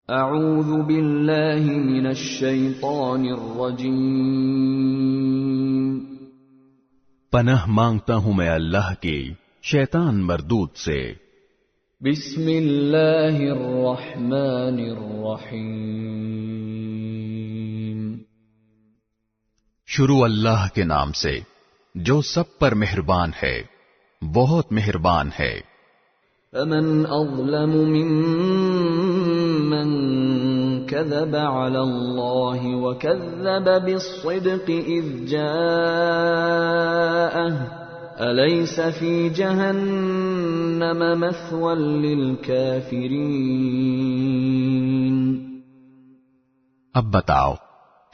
اعوذ باللہ من الشیطان الرجیم، پناہ مانگتا ہوں میں اللہ کی شیطان مردود سے۔ بسم اللہ الرحمن الرحیم، شروع اللہ کے نام سے جو سب پر مہربان ہے، بہت مہربان ہے۔ فمن اظلم ممن كذب على الله وكذب بالصدق اذ جاءه أليس في جهنم مثوى للكافرين۔ اب بتاؤ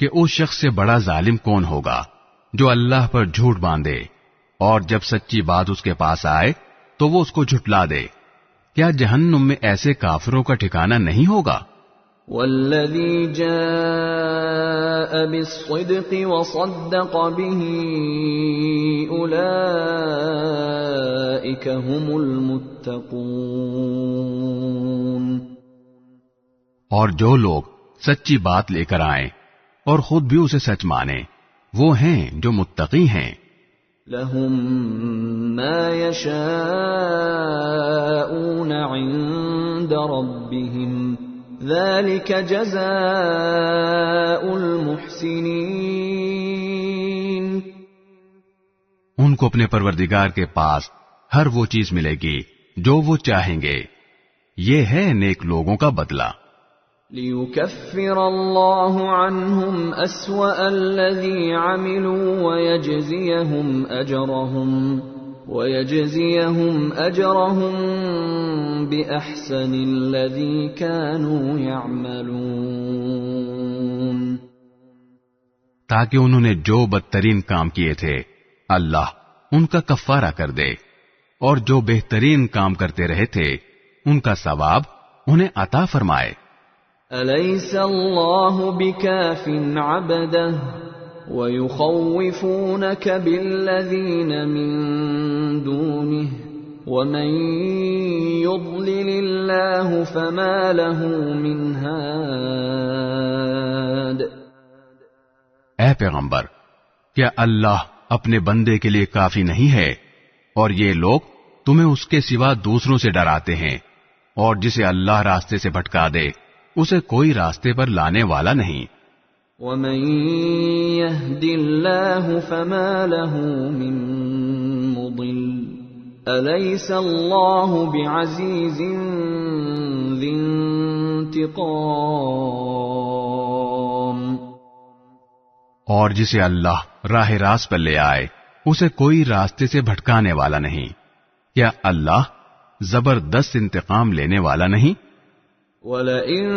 کہ اس شخص سے بڑا ظالم کون ہوگا جو اللہ پر جھوٹ باندھے اور جب سچی بات اس کے پاس آئے تو وہ اس کو جھٹلا دے۔ کیا جہنم میں ایسے کافروں کا ٹھکانہ نہیں ہوگا؟ والذی جاء بالصدق وصدق به اولئک هم المتقون۔ اور جو لوگ سچی بات لے کر آئیں اور خود بھی اسے سچ مانیں، وہ ہیں جو متقی ہیں۔ لهم ما يشاءون عند ربهم ذلك جزاء المحسنين۔ ان کو اپنے پروردگار کے پاس ہر وہ چیز ملے گی جو وہ چاہیں گے، یہ ہے نیک لوگوں کا بدلہ۔ لِيُكَفِّرَ اللَّهُ عَنْهُمْ أَسْوَأَ الَّذِي عَمِلُوا وَيَجْزِيَهُمْ أَجْرَهُمْ بِأَحْسَنِ الَّذِي كَانُوا يَعْمَلُونَ، تاکہ انہوں نے جو بدترین کام کیے تھے اللہ ان کا کفارہ کر دے، اور جو بہترین کام کرتے رہے تھے ان کا ثواب انہیں عطا فرمائے۔ أَلَيْسَ اللَّهُ بِكَافٍ عَبْدَهُ وَيُخَوِّفُونَكَ بِالَّذِينَ مِن دُونِهِ وَمَن يُضْلِلِ اللَّهُ فَمَا لَهُ مِنْ هَادٍ۔ اے پیغمبر، کیا اللہ اپنے بندے کے لیے کافی نہیں ہے؟ اور یہ لوگ تمہیں اس کے سوا دوسروں سے ڈراتے ہیں، اور جسے اللہ راستے سے بھٹکا دے اسے کوئی راستے پر لانے والا نہیں۔ وَمَن يَهْدِ اللَّهُ فَمَا لَهُ مِن مُضِلٍّ أَلَيْسَ اللَّهُ بِعَزِيزٍ ذِي انتِقَامٍ۔ اور جسے اللہ راہ راست پر لے آئے اسے کوئی راستے سے بھٹکانے والا نہیں۔ کیا اللہ زبردست انتقام لینے والا نہیں؟ وَلَئِن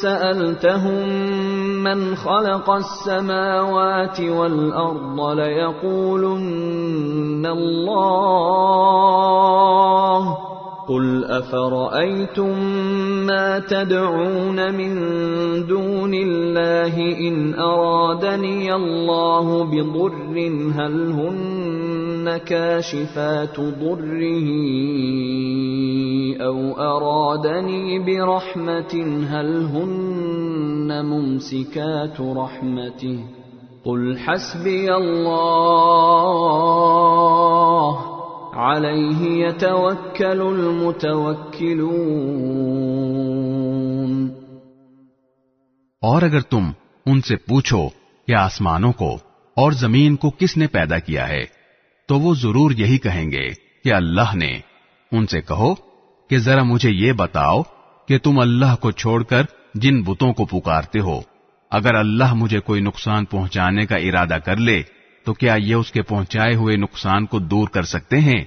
سَأَلْتَهُم مَّنْ خَلَقَ السَّمَاوَاتِ وَالْأَرْضَ لَيَقُولُنَّ اللَّهُ قُلْ أَفَرَأَيْتُم مَّا تَدْعُونَ مِن دُونِ اللَّهِ إِنْ أَرَادَنِيَ اللَّهُ بِضُرٍّ هَلْ هُنَّ كَاشِفَاتُ ضُرِّهِ أَوْ أَرَادَنِي بِرَحْمَةٍ هَلْ هُنَّ مُمْسِكَاتُ رَحْمَتِهِ قُلْ حَسْبِيَ اللَّهُ عَلَيْهِ يَتَوَكَّلُ الْمُتَوَكِّلُونَ۔ اور اگر تم ان سے پوچھو کہ آسمانوں کو اور زمین کو کس نے پیدا کیا ہے تو وہ ضرور یہی کہیں گے کہ اللہ نے۔ ان سے کہو کہ ذرا مجھے یہ بتاؤ کہ تم اللہ کو چھوڑ کر جن بتوں کو پکارتے ہو، اگر اللہ مجھے کوئی نقصان پہنچانے کا ارادہ کر لے تو کیا یہ اس کے پہنچائے ہوئے نقصان کو دور کر سکتے ہیں؟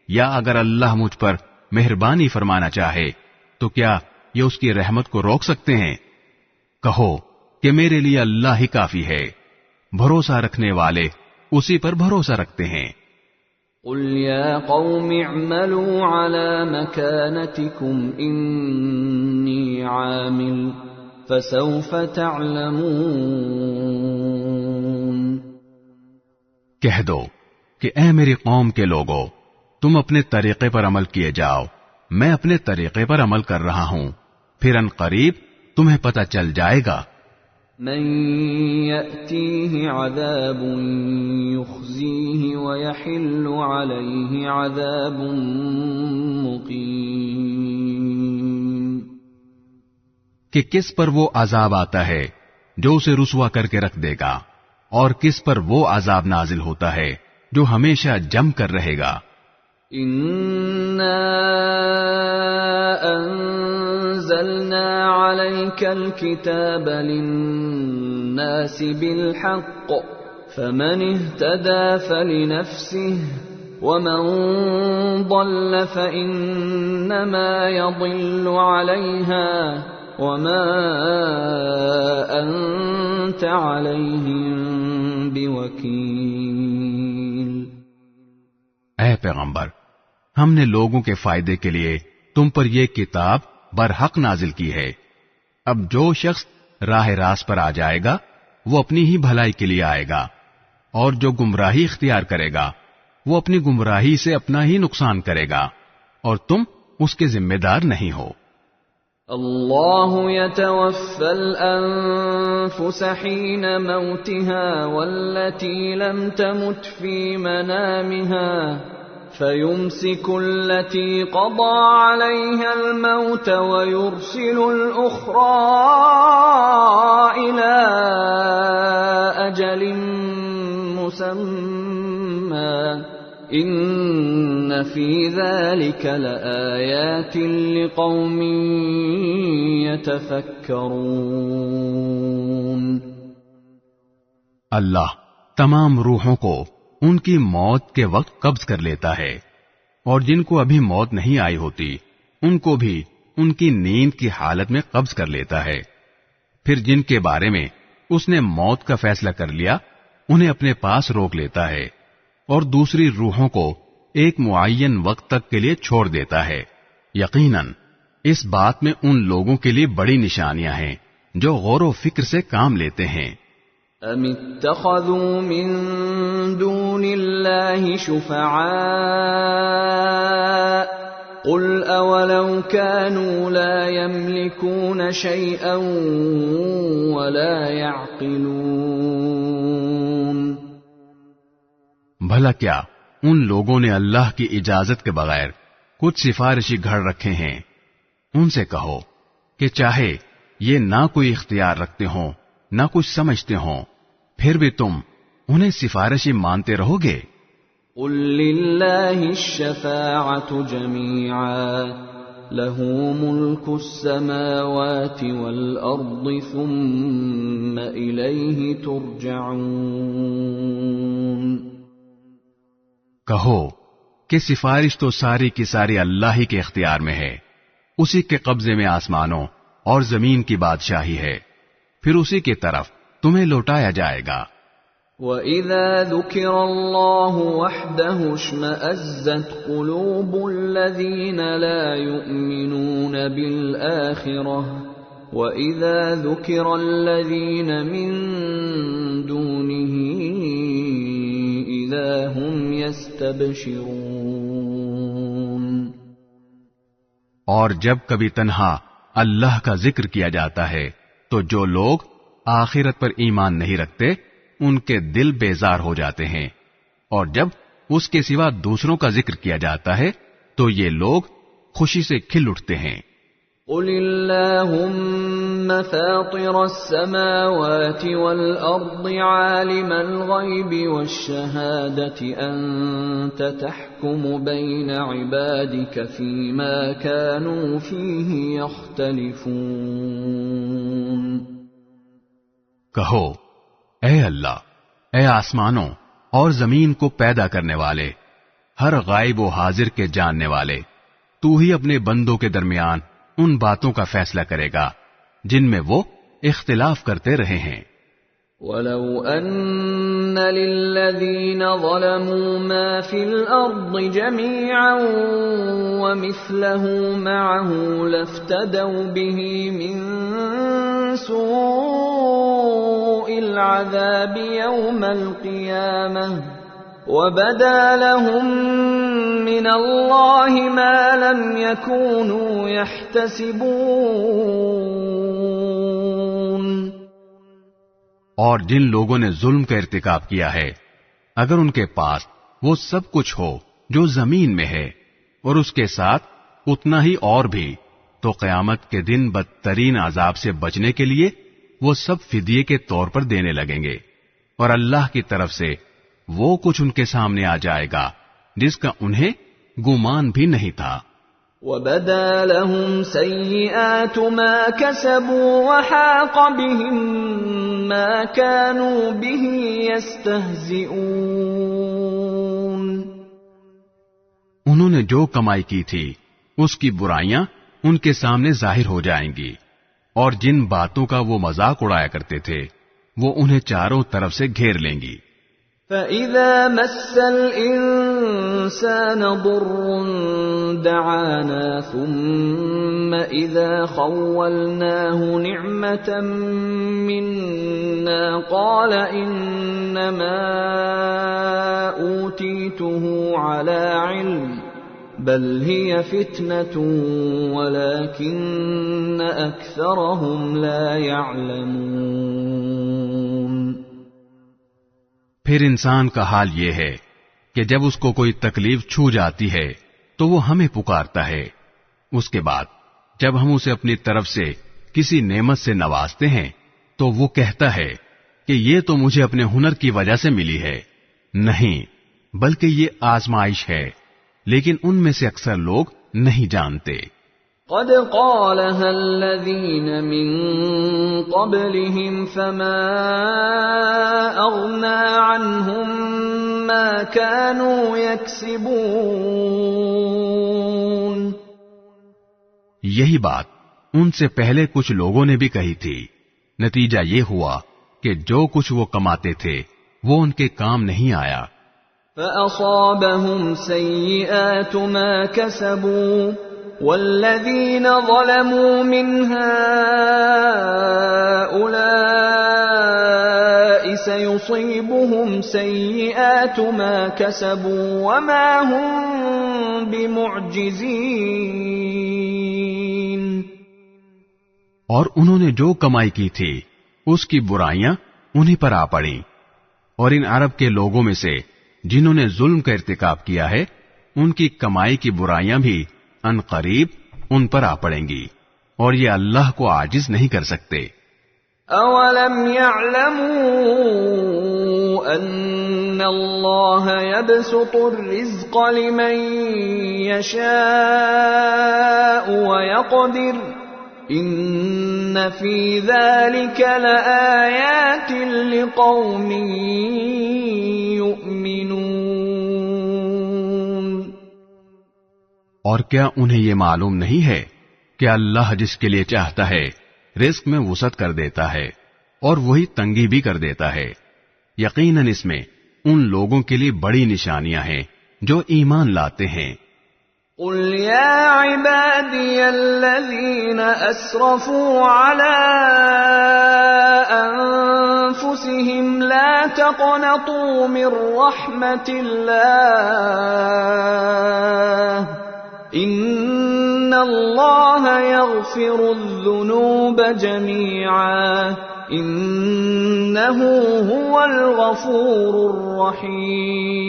یا اگر اللہ مجھ پر مہربانی فرمانا چاہے تو کیا یہ اس کی رحمت کو روک سکتے ہیں؟ کہو کہ میرے لیے اللہ ہی کافی ہے، بھروسہ رکھنے والے اسی پر بھروسہ رکھتے ہیں۔ قُلْ يَا قَوْمِ اعْمَلُوا عَلَى مَكَانَتِكُمْ إِنِّي عَامِلٌ فَسَوْفَ تَعْلَمُونَ۔ کہہ دو کہ اے میری قوم کے لوگو، تم اپنے طریقے پر عمل کیے جاؤ، میں اپنے طریقے پر عمل کر رہا ہوں، پھر ان قریب تمہیں پتہ چل جائے گا من يأتيه عذاب يخزيه ويحل عليه عذاب مقيم، کہ کس پر وہ عذاب آتا ہے جو اسے رسوا کر کے رکھ دے گا، اور کس پر وہ عذاب نازل ہوتا ہے جو ہمیشہ جم کر رہے گا۔ إِنَّا أَنزَلْنَا عَلَيْكَ الْكِتَابَ لِلنَّاسِ بِالْحَقِّ فَمَنِ اهْتَدَى فَلِنَفْسِهِ وَمَنْ ضَلَّ فَإِنَّمَا يَضِلُّ عَلَيْهَا وَمَا أَنْتَ عَلَيْهِمْ بِوَكِيلٍ۔ اے پیغمبر، ہم نے لوگوں کے فائدے کے لیے تم پر یہ کتاب برحق نازل کی ہے۔ اب جو شخص راہ راست پر آ جائے گا وہ اپنی ہی بھلائی کے لیے آئے گا، اور جو گمراہی اختیار کرے گا وہ اپنی گمراہی سے اپنا ہی نقصان کرے گا، اور تم اس کے ذمہ دار نہیں ہو۔ اللہ يتوفى الأنفس حين موتها والتي لم تمت في منامها فيمسك التي قضى عليها الموت ويرسل الأخرى إلى أجل مسمى إن في ذلك لآيات لقوم يتفكرون۔ اللہ تمام روحوں کو ان کی موت کے وقت قبض کر لیتا ہے، اور جن کو ابھی موت نہیں آئی ہوتی ان کو بھی ان کی نیند کی حالت میں قبض کر لیتا ہے، پھر جن کے بارے میں اس نے موت کا فیصلہ کر لیا انہیں اپنے پاس روک لیتا ہے، اور دوسری روحوں کو ایک معین وقت تک کے لیے چھوڑ دیتا ہے۔ یقیناً اس بات میں ان لوگوں کے لیے بڑی نشانیاں ہیں جو غور و فکر سے کام لیتے ہیں۔ ام اتخذوا من دون اللہ شفعاء قل اولو كانوا لا يملكون شيئا ولا يعقلون۔ بھلا کیا ان لوگوں نے اللہ کی اجازت کے بغیر کچھ سفارشی گھڑ رکھے ہیں؟ ان سے کہو کہ چاہے یہ نہ کوئی اختیار رکھتے ہوں نہ کچھ سمجھتے ہوں، پھر بھی تم انہیں سفارشی مانتے رہو گے؟ قل للہ الشفاعۃ جمیعا لہ ملک السماوات والارض ثم الیہ ترجعون۔ کہو کہ سفارش تو ساری کی ساری اللہ ہی کے اختیار میں ہے، اسی کے قبضے میں آسمانوں اور زمین کی بادشاہی ہے، پھر اسی کی طرف تمہیں لوٹایا جائے گا۔ وَإِذَا ذُكِرَ اللَّهُ وَحْدَهُ اشْمَأَزَّتْ قُلُوبُ الَّذِينَ لَا يُؤْمِنُونَ بِالْآخِرَةِ وَإِذَا ذُكِرَ الَّذِينَ مِن دُونِهِ إِذَا هُمْ يَسْتَبْشِرُونَ۔ اور جب کبھی تنہا اللہ کا ذکر کیا جاتا ہے تو جو لوگ آخرت پر ایمان نہیں رکھتے ان کے دل بیزار ہو جاتے ہیں، اور جب اس کے سوا دوسروں کا ذکر کیا جاتا ہے تو یہ لوگ خوشی سے کھل اٹھتے ہیں۔ قل اللہم فاطر السماوات والارض عالم الغیب والشہادة انت تحکم بین عبادک فیما كانوا فیہ یختلفون۔ کہو اے اللہ، اے آسمانوں اور زمین کو پیدا کرنے والے، ہر غائب و حاضر کے جاننے والے، تو ہی اپنے بندوں کے درمیان ان باتوں کا فیصلہ کرے گا جن میں وہ اختلاف کرتے رہے ہیں۔ وَلَوْ أَنَّ لِلَّذِينَ ظَلَمُوا مَا فِي الْأَرْضِ جَمِيعًا وَمِثْلَهُ مَعَهُ لَافْتَدَوْا بِهِ مِنْ سُوءِ الْعَذَابِ يَوْمَ الْقِيَامَةِ وَبَدَا لَهُم من اللہ ما لم یکونوا یحتسبون. اور جن لوگوں نے ظلم کا ارتکاب کیا ہے، اگر ان کے پاس وہ سب کچھ ہو جو زمین میں ہے اور اس کے ساتھ اتنا ہی اور بھی، تو قیامت کے دن بدترین عذاب سے بچنے کے لیے وہ سب فدیے کے طور پر دینے لگیں گے، اور اللہ کی طرف سے وہ کچھ ان کے سامنے آ جائے گا جس کا انہیں گمان بھی نہیں تھا. وَبَدَا لَهُمْ سَيِّئَاتُ مَا كَسَبُوا وَحَاقَ بِهِمْ مَا كَانُوا بِهِ يَسْتَهْزِئُونَ. انہوں نے جو کمائی کی تھی اس کی برائیاں ان کے سامنے ظاہر ہو جائیں گی، اور جن باتوں کا وہ مذاق اڑایا کرتے تھے وہ انہیں چاروں طرف سے گھیر لیں گی. فَإِذَا مَسَّ الْإِنسَانَ ضُرٌّ دَعَانَا ثُمَّ إِذَا خَوَّلْنَاهُ نِعْمَةً مِنَّا قَالَ إِنَّمَا أُوتِيتُهُ عَلَى عِلْمٍ بَلْ هِيَ فِتْنَةٌ وَلَكِنَّ أَكْثَرَهُمْ لَا يَعْلَمُونَ. پھر انسان کا حال یہ ہے کہ جب اس کو کوئی تکلیف چھو جاتی ہے تو وہ ہمیں پکارتا ہے، اس کے بعد جب ہم اسے اپنی طرف سے کسی نعمت سے نوازتے ہیں تو وہ کہتا ہے کہ یہ تو مجھے اپنے ہنر کی وجہ سے ملی ہے. نہیں، بلکہ یہ آزمائش ہے، لیکن ان میں سے اکثر لوگ نہیں جانتے. قد قالها الذين من قبلهم فما أغنى عنهم ما كانوا يكسبون. یہی بات ان سے پہلے کچھ لوگوں نے بھی کہی تھی، نتیجہ یہ ہوا کہ جو کچھ وہ کماتے تھے وہ ان کے کام نہیں آیا. فأصابهم سيئات ما كسبوا والذين ظلموا من هؤلاء سيصيبهم سيئات ما كسبوا وما هم بمعجزين. اور انہوں نے جو کمائی کی تھی اس کی برائیاں انہی پر آ پڑیں، اور ان عرب کے لوگوں میں سے جنہوں نے ظلم کا ارتکاب کیا ہے ان کی کمائی کی برائیاں بھی ان قریب ان پر آ پڑیں گی، اور یہ اللہ کو عاجز نہیں کر سکتے. اولم يعلموا ان اللہ يبسط الرزق لمن يشاء ويقدر ان فی ذلک لآیات لقوم یؤمنون. اور کیا انہیں یہ معلوم نہیں ہے کہ اللہ جس کے لیے چاہتا ہے رزق میں وسعت کر دیتا ہے اور وہی تنگی بھی کر دیتا ہے. یقیناً اس میں ان لوگوں کے لیے بڑی نشانیاں ہیں جو ایمان لاتے ہیں. قل یا عبادی الذین اسرفوا علی انفسهم لا تقنطوا من رحمت اللہ ان اللہ یغفر الذنوب جمیعا انہ هو الغفور الرحیم.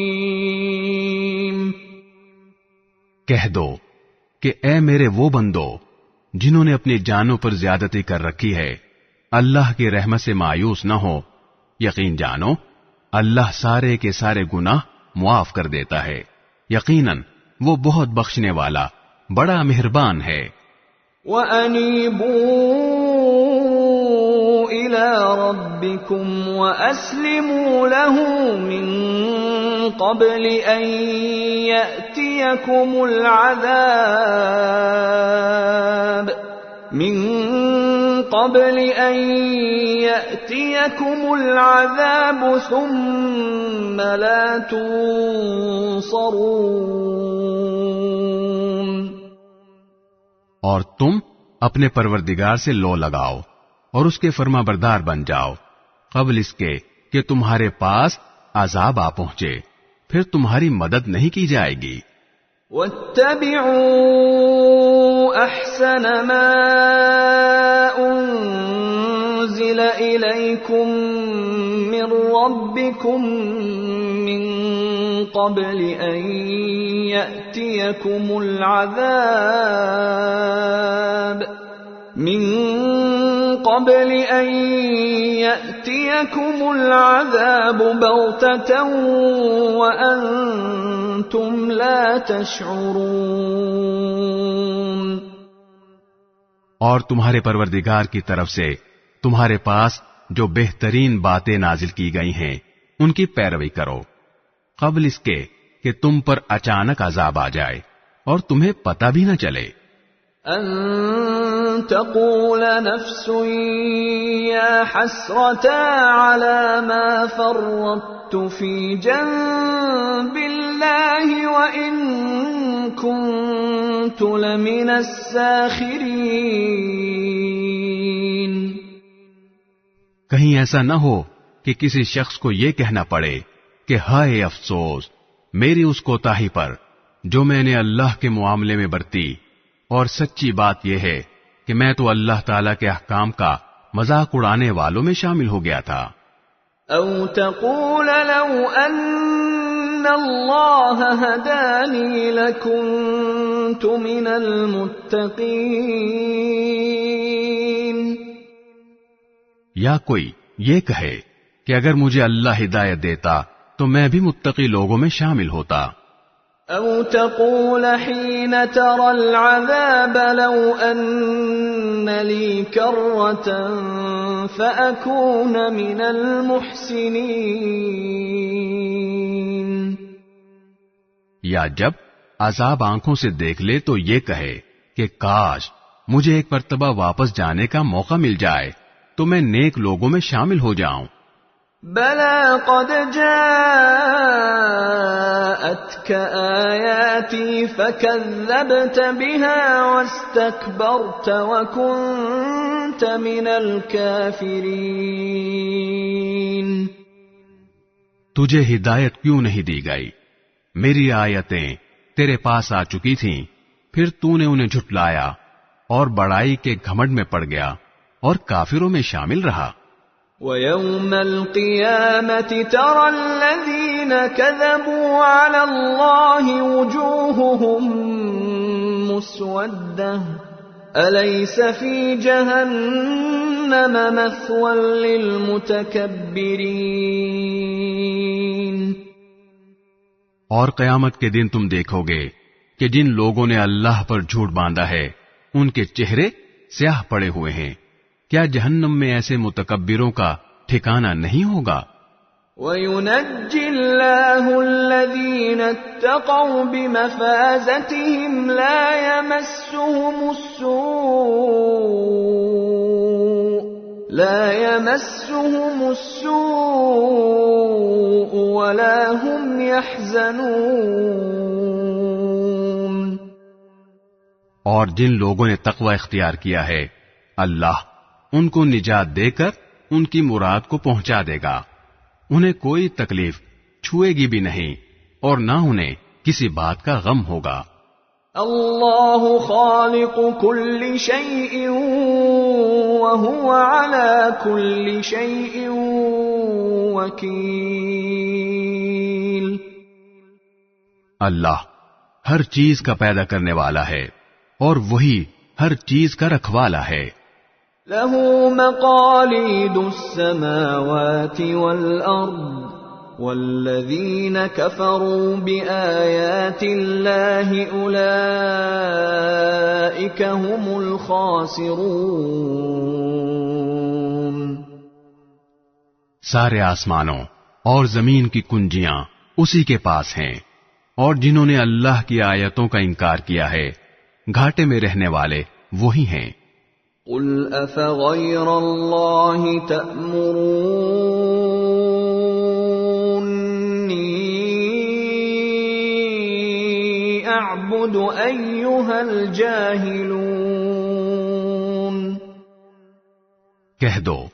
کہہ دو کہ اے میرے وہ بندو جنہوں نے اپنی جانوں پر زیادتی کر رکھی ہے، اللہ کی رحمت سے مایوس نہ ہو. یقین جانو اللہ سارے کے سارے گناہ معاف کر دیتا ہے. یقیناً وہ بہت بخشنے والا بڑا مہربان ہے. وَأَنِيبُوا إِلَى رَبِّكُمْ وَأَسْلِمُوا لَهُ مِن قَبْلِ أَن يَأْتِيَكُمُ الْعَذَابُ ثُمَّ لَا تُنصَرُونَ. اور تم اپنے پروردگار سے لو لگاؤ اور اس کے فرما بردار بن جاؤ قبل اس کے کہ تمہارے پاس عذاب آ پہنچے، پھر تمہاری مدد نہیں کی جائے گی. واتبعوا احسن ما انزل اليكم من ربكم من قبل ان ياتيكم العذاب بغتة وأنتم لا تشعرون۔ اور تمہارے پروردگار کی طرف سے تمہارے پاس جو بہترین باتیں نازل کی گئی ہیں ان کی پیروی کرو قبل اس کے کہ تم پر اچانک عذاب آ جائے اور تمہیں پتہ بھی نہ چلے۔ ان تقول نفس یا حسرتا علی ما فرطت فی جنب اللہ وان کنت لمن الساخرین۔ کہیں ایسا نہ ہو کہ کسی شخص کو یہ کہنا پڑے کہ ہائے افسوس میری اس کوتاہی پر جو میں نے اللہ کے معاملے میں برتی، اور سچی بات یہ ہے کہ میں تو اللہ تعالیٰ کے احکام کا مذاق اڑانے والوں میں شامل ہو گیا تھا۔ او تقول لو ان اللہ ہدانی لکنت من المتقین۔ یا کوئی یہ کہے کہ اگر مجھے اللہ ہدایت دیتا تو میں بھی متقی لوگوں میں شامل ہوتا۔ او تقول حين ترى العذاب لو ان لي كرة فأكون من المحسنين۔ یا جب عذاب آنکھوں سے دیکھ لے تو یہ کہے کہ کاش مجھے ایک مرتبہ واپس جانے کا موقع مل جائے تو میں نیک لوگوں میں شامل ہو جاؤں۔ بلى قد جاءتك آياتي فكذبت بها واستكبرت وكنت من الكافرين۔ تجھے ہدایت کیوں نہیں دی گئی؟ میری آیتیں تیرے پاس آ چکی تھیں، پھر تو نے انہیں جھٹلایا اور بڑائی کے گھمنڈ میں پڑ گیا اور کافروں میں شامل رہا۔ وَيَوْمَ الْقِيَامَةِ تَرَى الَّذِينَ كَذَبُوا عَلَى اللَّهِ وُجُوهُهُمْ مُسْوَدَّةٌ أَلَيْسَ فِي جَهَنَّمَ مَثْوًى لِلْمُتَكَبِّرِينَ۔ اور قیامت کے دن تم دیکھو گے کہ جن لوگوں نے اللہ پر جھوٹ باندھا ہے ان کے چہرے سیاہ پڑے ہوئے ہیں، کیا جہنم میں ایسے متکبروں کا ٹھکانہ نہیں ہوگا؟ وَيُنَجِّي اللَّهُ الَّذِينَ اتَّقَوْا بِمَفَازَتِهِمْ لَا يَمَسُّهُمُ السُّوءُ وَلَا هُمْ يَحْزَنُونَ۔ اور جن لوگوں نے تقوی اختیار کیا ہے اللہ ان کو نجات دے کر ان کی مراد کو پہنچا دے گا، انہیں کوئی تکلیف چھوئے گی بھی نہیں اور نہ انہیں کسی بات کا غم ہوگا۔ اللہ خالق کل شیء وهو على كل شیء وکیل۔ اللہ ہر چیز کا پیدا کرنے والا ہے اور وہی ہر چیز کا رکھوالا ہے۔ له مقاليد السماوات والأرض والذين كفروا بآيات الله أولئك هم الخاسرون۔ سارے آسمانوں اور زمین کی کنجیاں اسی کے پاس ہیں، اور جنہوں نے اللہ کی آیتوں کا انکار کیا ہے گھاٹے میں رہنے والے وہی ہیں۔ قل افغیر اللہ تأمرونی اعبد ایھا الجاہلون۔ کہہ دو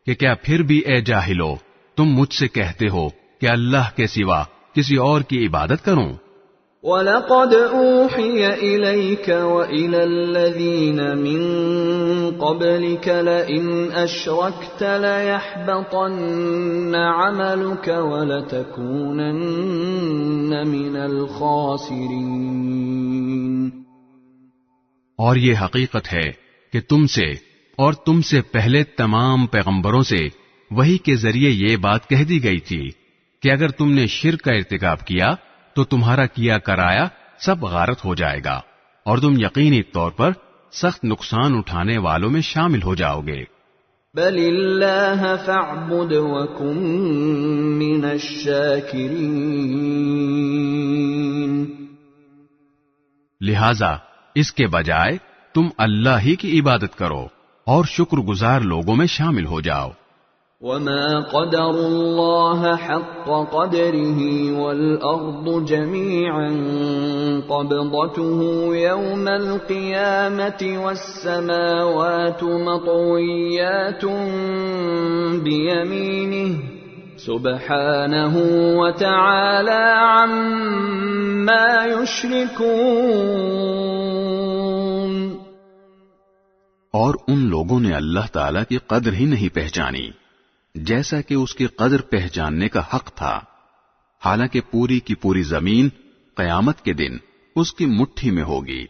کہ کیا پھر بھی اے جاہلو تم مجھ سے کہتے ہو کہ اللہ کے سوا کسی اور کی عبادت کروں؟ وَلَقَدْ أُوحِيَ إِلَيْكَ وَإِلَى الَّذِينَ مِن قَبْلِكَ لَئِنْ أَشْرَكْتَ لَيَحْبَطَنَّ عَمَلُكَ وَلَتَكُونَنَّ مِنَ الْخَاسِرِينَ۔ اور یہ حقیقت ہے کہ تم سے اور تم سے پہلے تمام پیغمبروں سے وحی کے ذریعے یہ بات کہہ دی گئی تھی کہ اگر تم نے شرک کا ارتکاب کیا تو تمہارا کیا کرایا سب غارت ہو جائے گا اور تم یقینی طور پر سخت نقصان اٹھانے والوں میں شامل ہو جاؤ گے۔ بل اللہ فاعبد وکن من الشاکرین، لہذا اس کے بجائے تم اللہ ہی کی عبادت کرو اور شکر گزار لوگوں میں شامل ہو جاؤ۔ وما قدر اللہ حق قدره والارض جميعا قبضته يوم القيامة والسماوات مطويات بيمينه سبحانه وتعالى عما يشركون۔ اور ان لوگوں نے اللہ تعالی کی قدر ہی نہیں پہچانی جیسا کہ اس کی قدر پہچاننے کا حق تھا، حالانکہ پوری کی پوری زمین قیامت کے دن اس کی مٹھی میں ہوگی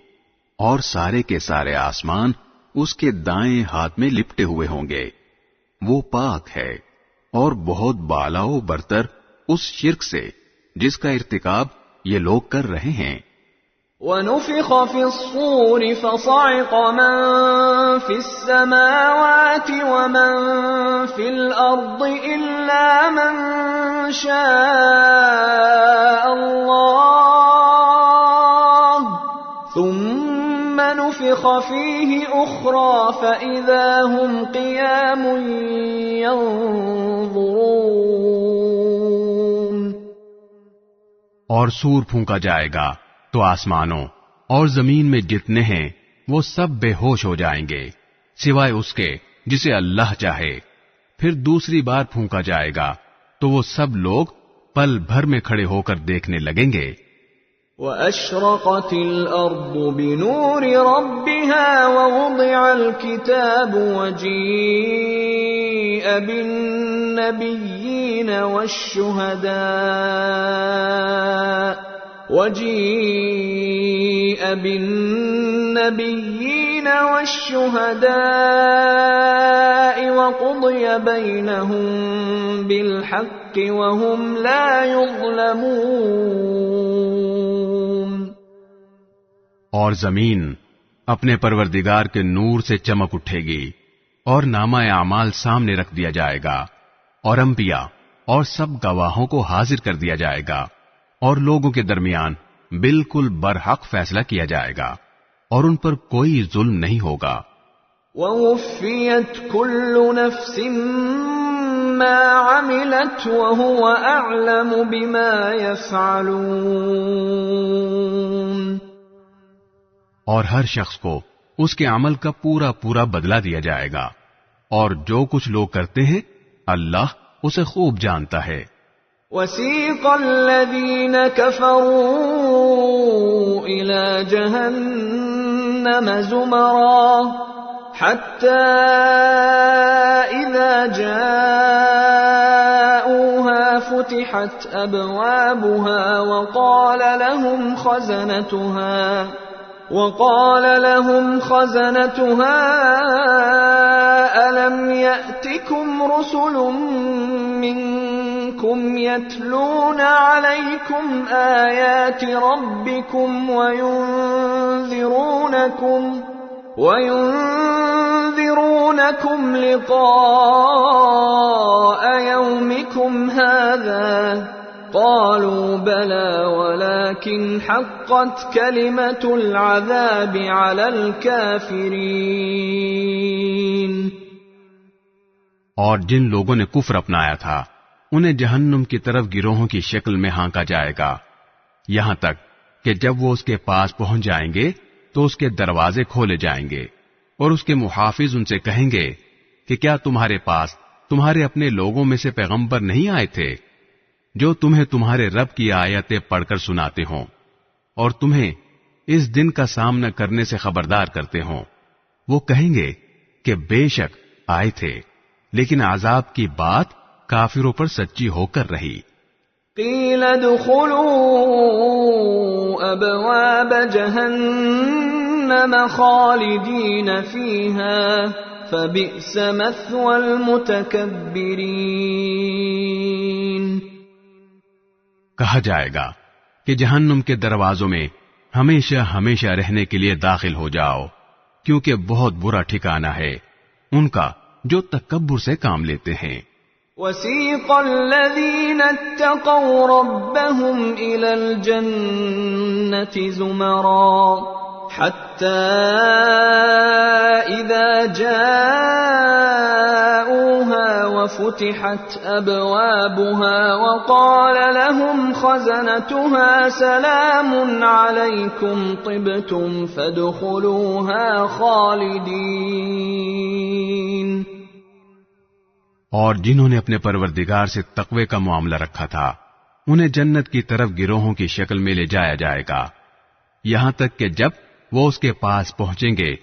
اور سارے کے سارے آسمان اس کے دائیں ہاتھ میں لپٹے ہوئے ہوں گے۔ وہ پاک ہے اور بہت بالا و برتر اس شرک سے جس کا ارتکاب یہ لوگ کر رہے ہیں۔ وَنُفِخَ فِي الصُّورِ فَصَعِقَ مَن فِي السَّمَاوَاتِ وَمَن فِي الْأَرْضِ إِلَّا مَن شَاءَ اللَّهُ ثُمَّ نُفِخَ فِيهِ أُخْرَى فَإِذَا هُمْ قِيَامٌ يَنظُرُونَ۔ اور سور پھونکا جائے گا تو آسمانوں اور زمین میں جتنے ہیں وہ سب بے ہوش ہو جائیں گے سوائے اس کے جسے اللہ چاہے، پھر دوسری بار پھونکا جائے گا تو وہ سب لوگ پل بھر میں کھڑے ہو کر دیکھنے لگیں گے۔ وَأَشْرَقَتِ الْأَرْضُ بِنُورِ رَبِّهَا وَوُضِعَ الْكِتَابُ وَجِيءَ بِالنَّبِيِّينَ والشهداء وقضي بينهم بالحق وهم لا يظلمون۔ اور زمین اپنے پروردگار کے نور سے چمک اٹھے گی اور نامہ اعمال سامنے رکھ دیا جائے گا اور انبیاء اور سب گواہوں کو حاضر کر دیا جائے گا اور لوگوں کے درمیان بالکل برحق فیصلہ کیا جائے گا اور ان پر کوئی ظلم نہیں ہوگا۔ وَوُفِّيَتْ كُلُّ نَفْسٍ مَّا عَمِلَتْ وَهُوَ أَعْلَمُ بِمَا يَفْعَلُونَ۔ اور ہر شخص کو اس کے عمل کا پورا پورا بدلہ دیا جائے گا اور جو کچھ لوگ کرتے ہیں اللہ اسے خوب جانتا ہے۔ وَسِيقَ الَّذِينَ كَفَرُوا إِلَى جَهَنَّمَ زُمَرًا حَتَّى إِذَا جَاءُوهَا فُتِحَتْ أَبْوَابُهَا وقال لهم خزنتها ألم يأتكم رسل منكم يتلون عليكم آيات ربكم وينذرونكم لقاء يومكم هذا قالوا بلى ولكن حقت كلمة العذاب على الكافرين۔ اور جن لوگوں نے کفر اپنایا تھا انہیں جہنم کی طرف گروہوں کی شکل میں ہانکا جائے گا یہاں تک کہ جب وہ اس کے پاس پہنچ جائیں گے تو اس کے دروازے کھولے جائیں گے اور اس کے محافظ ان سے کہیں گے کہ کیا تمہارے پاس تمہارے اپنے لوگوں میں سے پیغمبر نہیں آئے تھے جو تمہیں تمہارے رب کی آیتیں پڑھ کر سناتے ہوں؟ اور تمہیں اس دن کا سامنا کرنے سے خبردار کرتے ہوں، وہ کہیں گے کہ بے شک آئے تھے، لیکن عذاب کی بات کافروں پر سچی ہو کر رہی۔ قیل ادخلوا ابواب جہنم خالدین فیہا فبئس مثوى المتکبرین۔ کہا جائے گا کہ جہنم کے دروازوں میں ہمیشہ ہمیشہ رہنے کے لیے داخل ہو جاؤ، کیونکہ بہت برا ٹھکانہ ہے ان کا جو تکبر سے کام لیتے ہیں۔ وسیق الذین اتقوا ربهم الى الجنة زمرا حتى اذا جاءوها وفتحت ابوابها وقال لهم خزنتها سلام عليكم طبتم فادخلوها خالدین۔ اور جنہوں نے اپنے پروردگار سے تقوی کا معاملہ رکھا تھا انہیں جنت کی طرف گروہوں کی شکل میں لے جایا جائے گا، یہاں تک کہ جب وہ اس کے پاس پہنچیں گے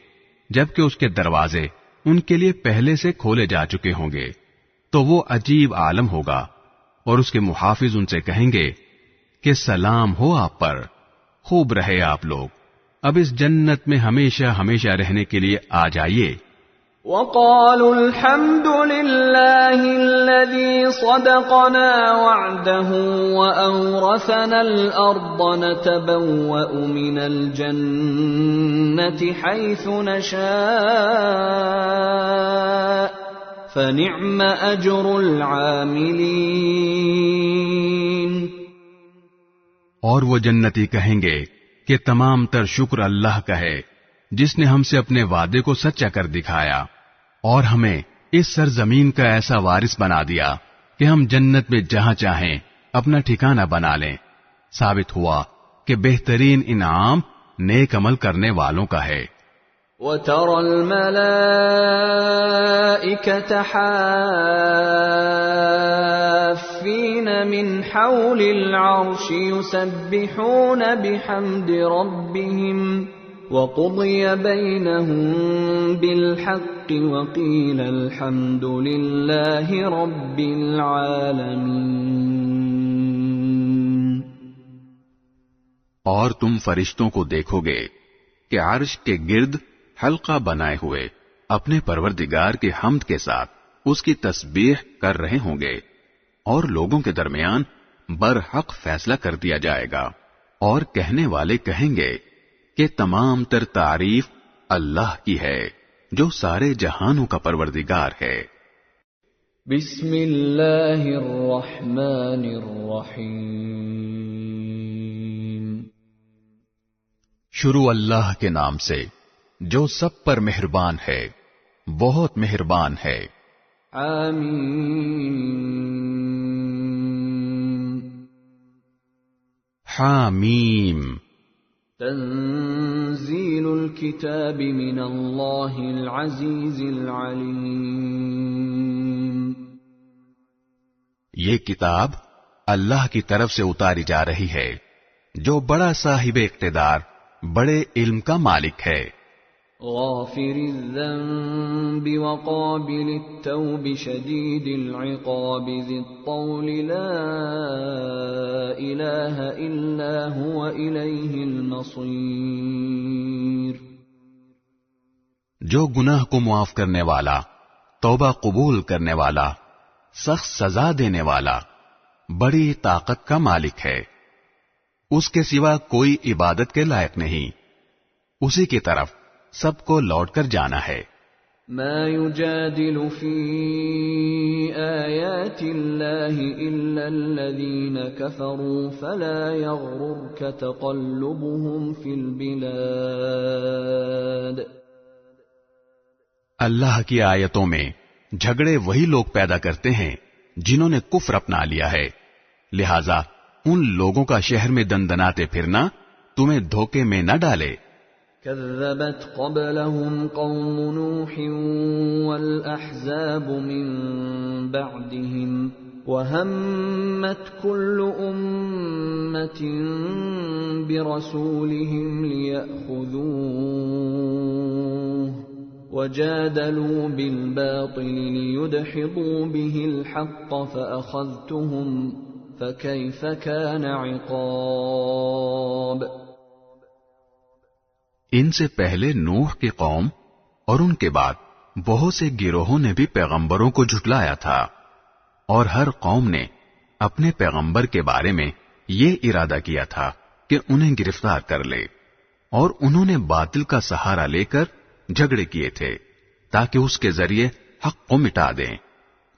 جبکہ اس کے دروازے ان کے لیے پہلے سے کھولے جا چکے ہوں گے، تو وہ عجیب عالم ہوگا، اور اس کے محافظ ان سے کہیں گے کہ سلام ہو آپ پر، خوب رہے آپ لوگ، اب اس جنت میں ہمیشہ ہمیشہ رہنے کے لیے آ جائیے۔ وقالوا الحمد لله الذي صدقنا وعده وأورثنا الأرض نتبوأ من الجنة حيث نشاء فنعم أجر العاملين۔ اور وہ جنتی کہیں گے کہ تمام تر شکر اللہ کا ہے جس نے ہم سے اپنے وعدے کو سچا کر دکھایا اور ہمیں اس سرزمین کا ایسا وارث بنا دیا کہ ہم جنت میں جہاں چاہیں اپنا ٹھکانہ بنا لیں۔ ثابت ہوا کہ بہترین انعام نیک عمل کرنے والوں کا ہے۔ وَتَرَى الْمَلَائِكَةَ حَافِّينَ مِنْ حَوْلِ الْعَرْشِ يُسَبِّحُونَ بِحَمْدِ رَبِّهِمْ وَقُضِيَ بَيْنَهُم بِالْحَقِّ وَقِيلَ الْحَمْدُ لِلَّهِ رَبِّ الْعَالَمِينَ۔ اور تم فرشتوں کو دیکھو گے کہ عرش کے گرد حلقہ بنائے ہوئے اپنے پروردگار کے حمد کے ساتھ اس کی تسبیح کر رہے ہوں گے، اور لوگوں کے درمیان برحق فیصلہ کر دیا جائے گا، اور کہنے والے کہیں گے کہ تمام تر تعریف اللہ کی ہے جو سارے جہانوں کا پروردگار ہے۔ بسم اللہ الرحمن الرحیم۔ شروع اللہ کے نام سے جو سب پر مہربان ہے، بہت مہربان ہے۔ حامیم۔ حامیم۔ تنزیل الکتاب من اللہ العزیز العلیم۔ یہ کتاب اللہ کی طرف سے اتاری جا رہی ہے جو بڑا صاحب اقتدار، بڑے علم کا مالک ہے۔ غافر الذنب وقابل التوب شدید العقاب ذی الطول لا الہ الا هو الیہ المصیر۔ جو گناہ کو معاف کرنے والا، توبہ قبول کرنے والا، سخت سزا دینے والا، بڑی طاقت کا مالک ہے، اس کے سوا کوئی عبادت کے لائق نہیں، اسی کی طرف سب کو لوٹ کر جانا ہے۔ ما يجادل في آيات الله إلا الذين كفروا فلا يغررك تقلبهم في البلاد۔ اللہ کی آیتوں میں جھگڑے وہی لوگ پیدا کرتے ہیں جنہوں نے کفر اپنا لیا ہے، لہذا ان لوگوں کا شہر میں دندناتے پھرنا تمہیں دھوکے میں نہ ڈالے۔ كذبت قبلهم قوم نوح والأحزاب من بعدهم وَهَمَّتْ كُلُّ أُمَّةٍ بِرَسُولِهِمْ لِيَأْخُذُوهُ وَجَادَلُوا بِالْبَاطِلِ لِيُدْحِضُوا بِهِ الْحَقَّ فَأَخَذْتُهُمْ فَكَيْفَ كَانَ عِقَابِ۔ ان سے پہلے نوح کی قوم اور ان کے بعد بہت سے گروہوں نے بھی پیغمبروں کو جھٹلایا تھا، اور ہر قوم نے اپنے پیغمبر کے بارے میں یہ ارادہ کیا تھا کہ انہیں گرفتار کر لے، اور انہوں نے باطل کا سہارا لے کر جھگڑے کیے تھے تاکہ اس کے ذریعے حق کو مٹا دیں۔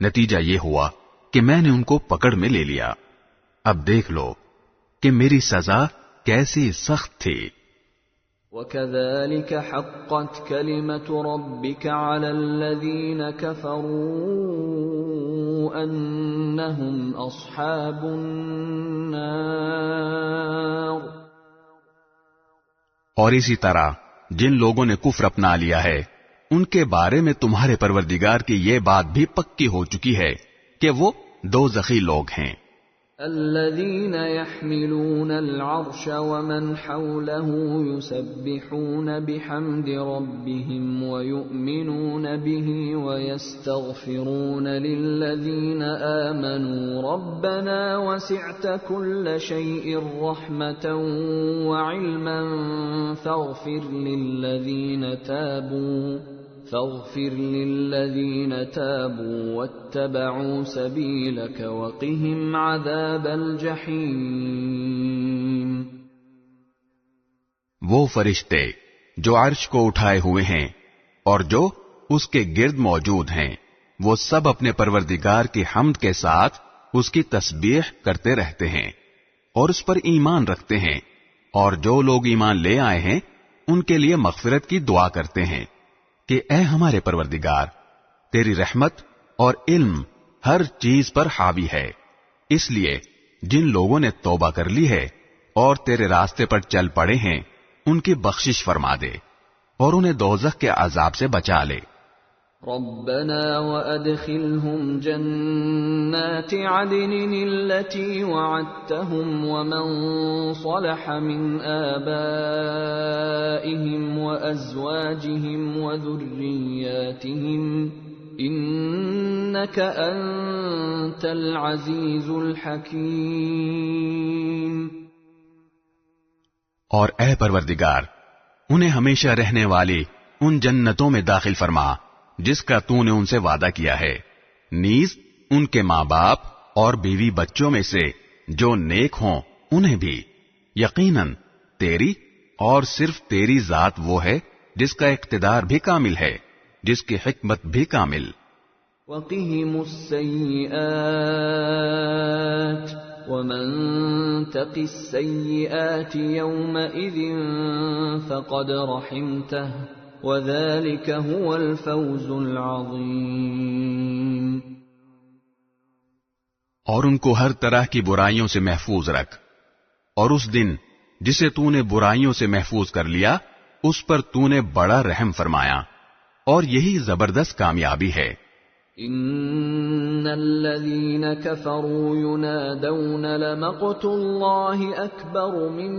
نتیجہ یہ ہوا کہ میں نے ان کو پکڑ میں لے لیا۔ اب دیکھ لو کہ میری سزا کیسی سخت تھی۔ وَكَذَلِكَ حَقَّتْ كَلِمَةُ رَبِّكَ عَلَى الَّذِينَ كَفَرُوا أَنَّهُمْ أَصْحَابُ النَّارِ۔ اور اسی طرح جن لوگوں نے کفر اپنا لیا ہے ان کے بارے میں تمہارے پروردگار کی یہ بات بھی پکی ہو چکی ہے کہ وہ دوزخی لوگ ہیں۔ الذين يحملون العرش ومن حوله يسبحون بحمد ربهم ويؤمنون به ويستغفرون للذين آمنوا ربنا وسعت كل شيء رحمة وعلما فاغفر للذين تابوا واتبعوا سبيلك وقهم عذاب الجحيم۔ وہ فرشتے جو عرش کو اٹھائے ہوئے ہیں اور جو اس کے گرد موجود ہیں، وہ سب اپنے پروردگار کی حمد کے ساتھ اس کی تسبیح کرتے رہتے ہیں اور اس پر ایمان رکھتے ہیں، اور جو لوگ ایمان لے آئے ہیں ان کے لیے مغفرت کی دعا کرتے ہیں کہ اے ہمارے پروردگار، تیری رحمت اور علم ہر چیز پر حاوی ہے، اس لیے جن لوگوں نے توبہ کر لی ہے اور تیرے راستے پر چل پڑے ہیں ان کی بخشش فرما دے اور انہیں دوزخ کے عذاب سے بچا لے۔ ربنا وادخلهم جنات عدن التي وعدتهم ومن صلح من آبائهم وأزواجهم وذرياتهم إنك أنت العزيز الحكيم۔ اور اے پروردگار، انہیں ہمیشہ رہنے والی ان جنتوں میں داخل فرما جس کا تو نے ان سے وعدہ کیا ہے، نیز ان کے ماں باپ اور بیوی بچوں میں سے جو نیک ہوں انہیں بھی۔ یقیناً تیری اور صرف تیری ذات وہ ہے جس کا اقتدار بھی کامل ہے، جس کی حکمت بھی کامل۔ وَقِهِمُ السَّيِّئَاتِ وَمَن تَقِ السَّيِّئَاتِ يَوْمَئِذٍ فَقَدْ رَحِمْتَهُ وَذَلِكَ هُوَ الْفَوْزُ الْعَظِيمُ۔ اور ان کو ہر طرح کی برائیوں سے محفوظ رکھ، اور اس دن جسے تو نے برائیوں سے محفوظ کر لیا اس پر تو نے بڑا رحم فرمایا، اور یہی زبردست کامیابی ہے۔ ان الذين كفروا ينادون لمقت الله اكبر من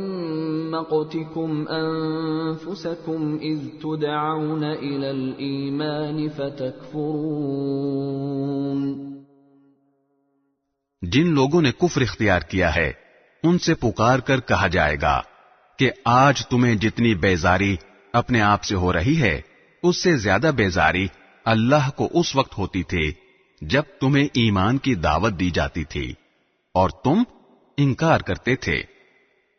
مقتكم انفسكم اذ تدعون الى الايمان فتكفرون۔ جن لوگوں نے کفر اختیار کیا ہے ان سے پکار کر کہا جائے گا کہ آج تمہیں جتنی بیزاری اپنے آپ سے ہو رہی ہے اس سے زیادہ بیزاری اللہ کو اس وقت ہوتی تھی جب تمہیں ایمان کی دعوت دی جاتی تھی اور تم انکار کرتے تھے۔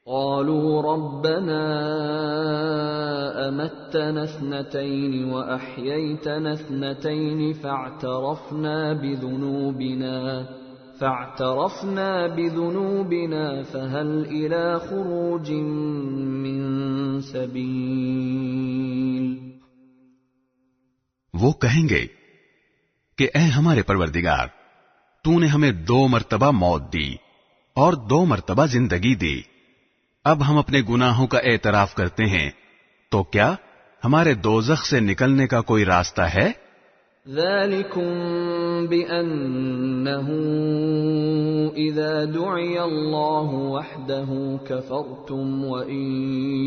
قالوا ربنا امتنا اثنتين واحييتنا اثنتين فاعترفنا بذنوبنا فهل الى خروج من سبيل۔ وہ کہیں گے کہ اے ہمارے پروردگار، تو نے ہمیں 2 مرتبہ موت دی اور 2 مرتبہ زندگی دی، اب ہم اپنے گناہوں کا اعتراف کرتے ہیں، تو کیا ہمارے دوزخ سے نکلنے کا کوئی راستہ ہے؟ ذلكم بأنه إذا دعي الله وحده كفرتم وإن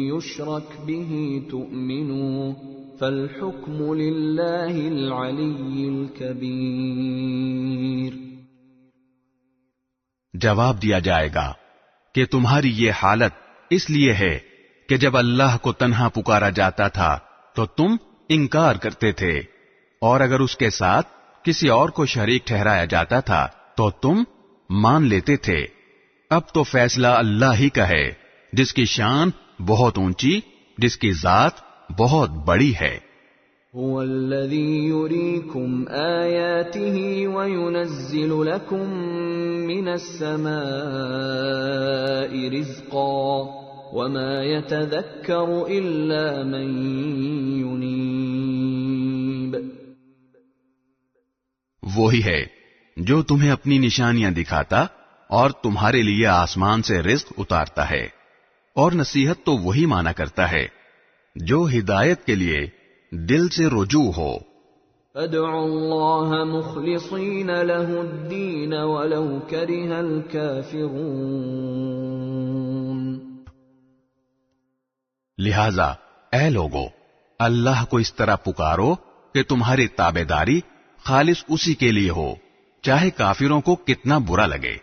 يشرك به تؤمنوا فالحكم لله العلي الكبير۔ جواب دیا جائے گا کہ تمہاری یہ حالت اس لیے ہے کہ جب اللہ کو تنہا پکارا جاتا تھا تو تم انکار کرتے تھے، اور اگر اس کے ساتھ کسی اور کو شریک ٹھہرایا جاتا تھا تو تم مان لیتے تھے۔ اب تو فیصلہ اللہ ہی کا ہے، جس کی شان بہت اونچی، جس کی ذات بہت بڑی ہے۔ هو الذي يريكم آياته وينزل لكم من السماء رزقا وما يتذكر إلا من ينيب۔ وہی ہے جو تمہیں اپنی نشانیاں دکھاتا اور تمہارے لیے آسمان سے رزق اتارتا ہے، اور نصیحت تو وہی مانا کرتا ہے جو ہدایت کے لیے دل سے رجوع ہو۔ فادعوا اللہ مخلصین لہ الدین ولو کرہ الکافرون۔ لہذا اے لوگو، اللہ کو اس طرح پکارو کہ تمہاری تابعداری خالص اسی کے لیے ہو، چاہے کافروں کو کتنا برا لگے۔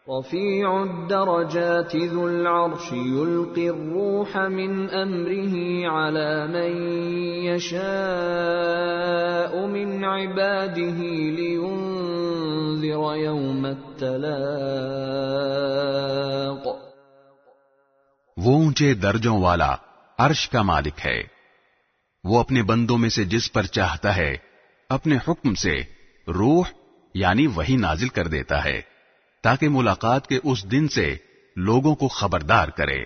رفیع الدرجات ذو العرش یلقی الروح من امرہ علی من یشاء من عباده لینذر یوم التلاق۔ وہ اونچے درجوں والا عرش کا مالک ہے، وہ اپنے بندوں میں سے جس پر چاہتا ہے اپنے حکم سے روح یعنی وحی نازل کر دیتا ہے تاکہ ملاقات کے اس دن سے لوگوں کو خبردار کرے۔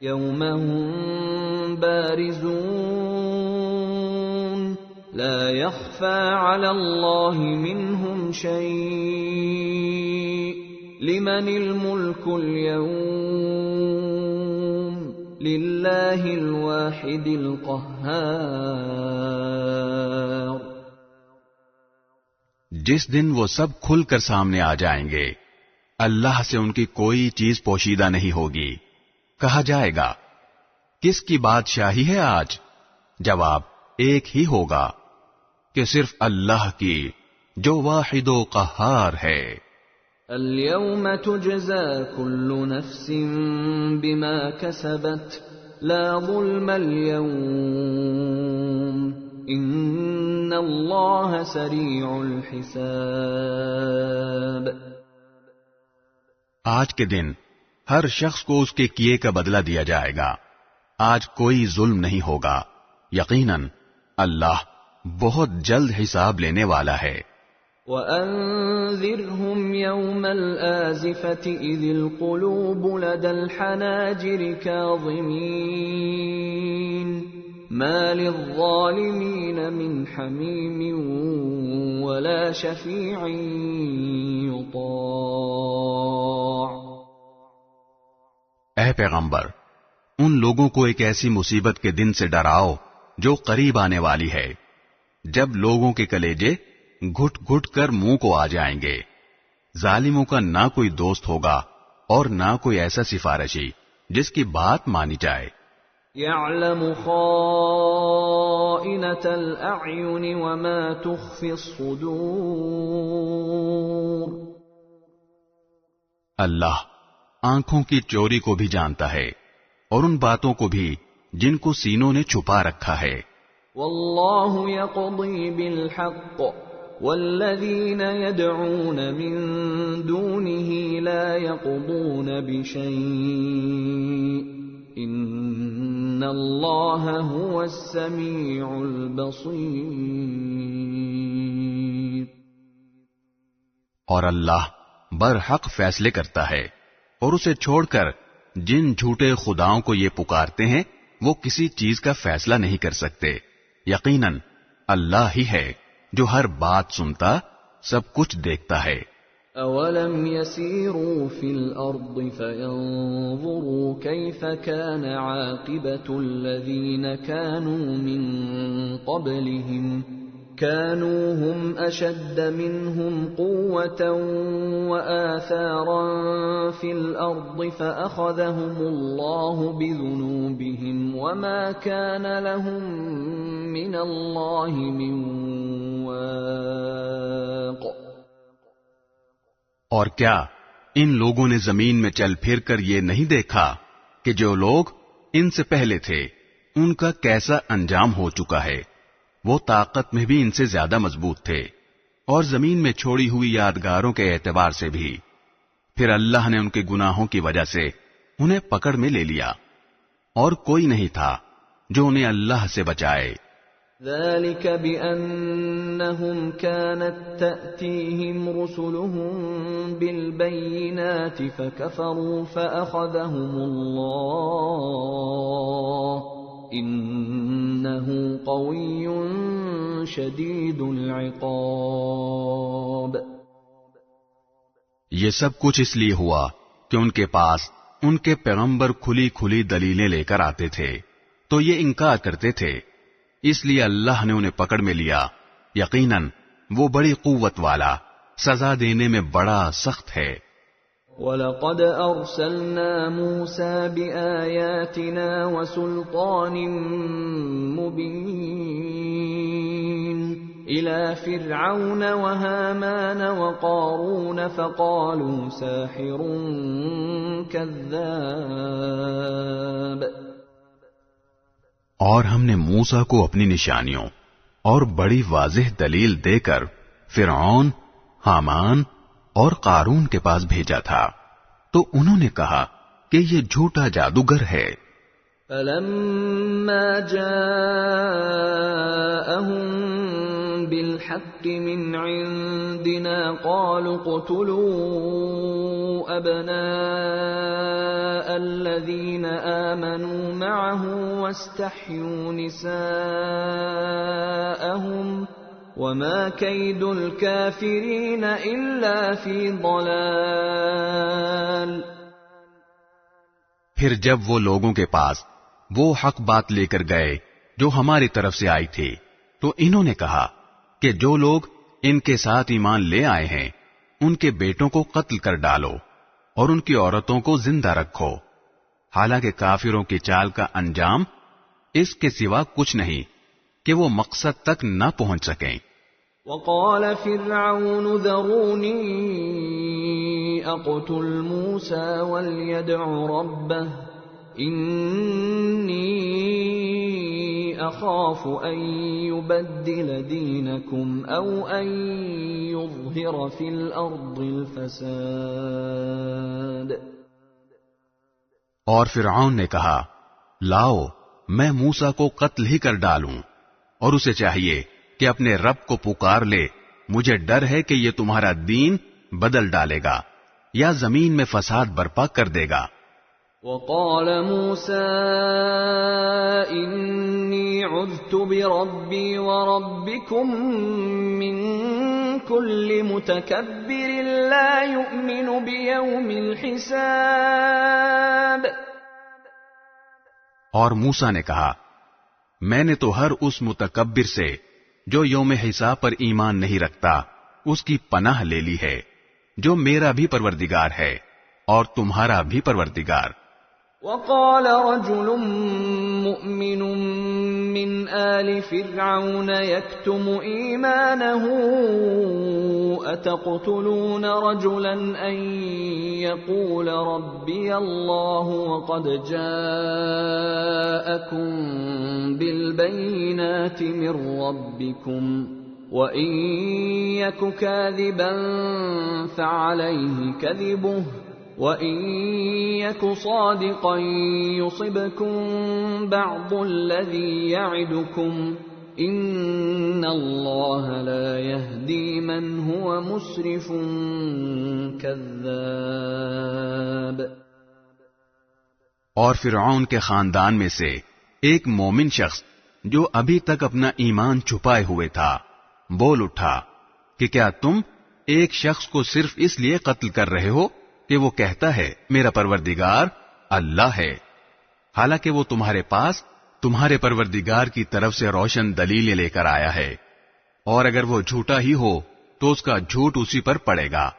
یوم هم بارزون لا يخفى على الله منهم شيء لمن الملك اليوم لله الواحد القهار۔ جس دن وہ سب کھل کر سامنے آ جائیں گے، اللہ سے ان کی کوئی چیز پوشیدہ نہیں ہوگی۔ کہا جائے گا کس کی بادشاہی ہے آج؟ جواب ایک ہی ہوگا کہ صرف اللہ کی، جو واحد و قہار ہے۔ اليوم تجزى كل نفس بما كسبت لا ظلم اليوم ان اللہ سریع الحساب۔ آج کے دن ہر شخص کو اس کے کیے کا بدلہ دیا جائے گا، آج کوئی ظلم نہیں ہوگا، یقیناً اللہ بہت جلد حساب لینے والا ہے۔ وَأَنذِرْهُمْ يَوْمَ الْآزِفَةِ إِذِ الْقُلُوبُ لَدَى الْحَنَاجِرِ كَاظِمِينَ مَا لِلظَّالِمِينَ مِنْ حَمِيمٍ وَلَا شَفِيعٍ يُطَاعُ۔ اے پیغمبر، ان لوگوں کو ایک ایسی مصیبت کے دن سے ڈراؤ جو قریب آنے والی ہے، جب لوگوں کے کلیجے گھٹ گھٹ کر منہ کو آ جائیں گے۔ ظالموں کا نہ کوئی دوست ہوگا اور نہ کوئی ایسا سفارشی جس کی بات مانی جائے۔ يَعْلَمُ خَائِنَةَ الْأَعْيُنِ وَمَا تُخْفِي الصُّدُورُ۔ اللہ آنکھوں کی چوری کو بھی جانتا ہے اور ان باتوں کو بھی جن کو سینوں نے چھپا رکھا ہے۔ وَاللَّهُ يَقْضِي بِالْحَقِّ وَالَّذِينَ يَدْعُونَ مِن دُونِهِ لَا يَقْضُونَ بِشَيْءٍ إِنَّ اللَّهَ هُوَ السَّمِيعُ الْبَصِيرُ۔ اور اللہ برحق فیصلے کرتا ہے، اور اسے چھوڑ کر جن جھوٹے خداؤں کو یہ پکارتے ہیں وہ کسی چیز کا فیصلہ نہیں کر سکتے۔ یقیناً اللہ ہی ہے جو ہر بات سنتا، سب کچھ دیکھتا ہے۔ اولم يسيروا في الارض فينظروا كيف كان عاقبة الذين كانوا من قبلهم كانوا هم أشد منهم قوة وآثارا في الأرض فأخذهم الله بذنوبهم وما كان لهم من الله من واق. اور کیا ان لوگوں نے زمین میں چل پھر کر یہ نہیں دیکھا کہ جو لوگ ان سے پہلے تھے ان کا کیسا انجام ہو چکا ہے؟ وہ طاقت میں بھی ان سے زیادہ مضبوط تھے اور زمین میں چھوڑی ہوئی یادگاروں کے اعتبار سے بھی. پھر اللہ نے ان کے گناہوں کی وجہ سے انہیں پکڑ میں لے لیا اور کوئی نہیں تھا جو انہیں اللہ سے بچائے. ذلك بأنهم كانت تأتيهم رسلهم بالبينات فكفروا فأخذهم الله إنه قوي شديد العقاب. یہ سب کچھ اس لیے ہوا کہ ان کے پاس ان کے پیغمبر کھلی کھلی دلیلیں لے کر آتے تھے تو یہ انکار کرتے تھے، اس لیے اللہ نے انہیں پکڑ میں لیا. یقیناً وہ بڑی قوت والا، سزا دینے میں بڑا سخت ہے. وَلَقَدْ أَرْسَلْنَا مُوسَى بِآيَاتِنَا وَسُلْطَانٍ مُبِينٍ إِلَى فِرْعَوْنَ وَهَامَانَ وَقَارُونَ فَقَالُوا سَاحِرٌ كَذَّابٌ. اور ہم نے موسیٰ کو اپنی نشانیوں اور بڑی واضح دلیل دے کر فرعون، حامان اور قارون کے پاس بھیجا تھا تو انہوں نے کہا کہ یہ جھوٹا جادوگر ہے. فَلَمَّا جَاءَهُم بِالْحَقِّ مِنْ عِنْدِنَا قَالُوا اقْتُلُوا أَبْنَاءَ الَّذِينَ آمَنُوا مَعَهُ وَاسْتَحْيُوا نِسَاءَهُمْ وَمَا كَيْدُ الْكَافِرِينَ إِلَّا فِي ضَلَالٍ. پھر جب وہ لوگوں کے پاس وہ حق بات لے کر گئے جو ہماری طرف سے آئی تھی تو انہوں نے کہا کہ جو لوگ ان کے ساتھ ایمان لے آئے ہیں ان کے بیٹوں کو قتل کر ڈالو اور ان کی عورتوں کو زندہ رکھو، حالانکہ کافروں کی چال کا انجام اس کے سوا کچھ نہیں کہ وہ مقصد تک نہ پہنچ سکیں. وقال فرعون ذروني اقتل موسى وليدع ربه إني أخاف أن يبدل دينكم أو أن يظهر في الأرض الفساد. اور فرعون نے کہا لاؤ میں موسیٰ کو قتل ہی کر ڈالوں، اور اسے چاہیے کہ اپنے رب کو پکار لے، مجھے ڈر ہے کہ یہ تمہارا دین بدل ڈالے گا یا زمین میں فساد برپا کر دے گا. وقال موسى إني عذت بربي وربكم من كل متكبر لا يؤمن بيوم الحساب. اور موسیٰ نے کہا میں نے تو ہر اس متکبر سے جو یوم حساب پر ایمان نہیں رکھتا اس کی پناہ لے لی ہے، جو میرا بھی پروردگار ہے اور تمہارا بھی پروردگار. وقال رجل مؤمن من آل فرعون يكتم إيمانه أتقتلون رجلا أن يقول ربي الله وقد جاءكم بالبينات من ربكم وإن يك كاذبا فعليه كذبه وَإِن يَكُ صَادِقًا يُصِبْكُم بَعْضُ الَّذِي يَعِدُكُمْ إِنَّ اللَّهَ لَا يَهْدِي مَنْ هُوَ مُسْرِفٌ كَذَّابٌ. اور فرعون کے خاندان میں سے ایک مومن شخص جو ابھی تک اپنا ایمان چھپائے ہوئے تھا بول اٹھا کہ کیا تم ایک شخص کو صرف اس لیے قتل کر رہے ہو کہ وہ کہتا ہے میرا پروردگار اللہ ہے، حالانکہ وہ تمہارے پاس تمہارے پروردگار کی طرف سے روشن دلیلیں لے کر آیا ہے. اور اگر وہ جھوٹا ہی ہو تو اس کا جھوٹ اسی پر پڑے گا،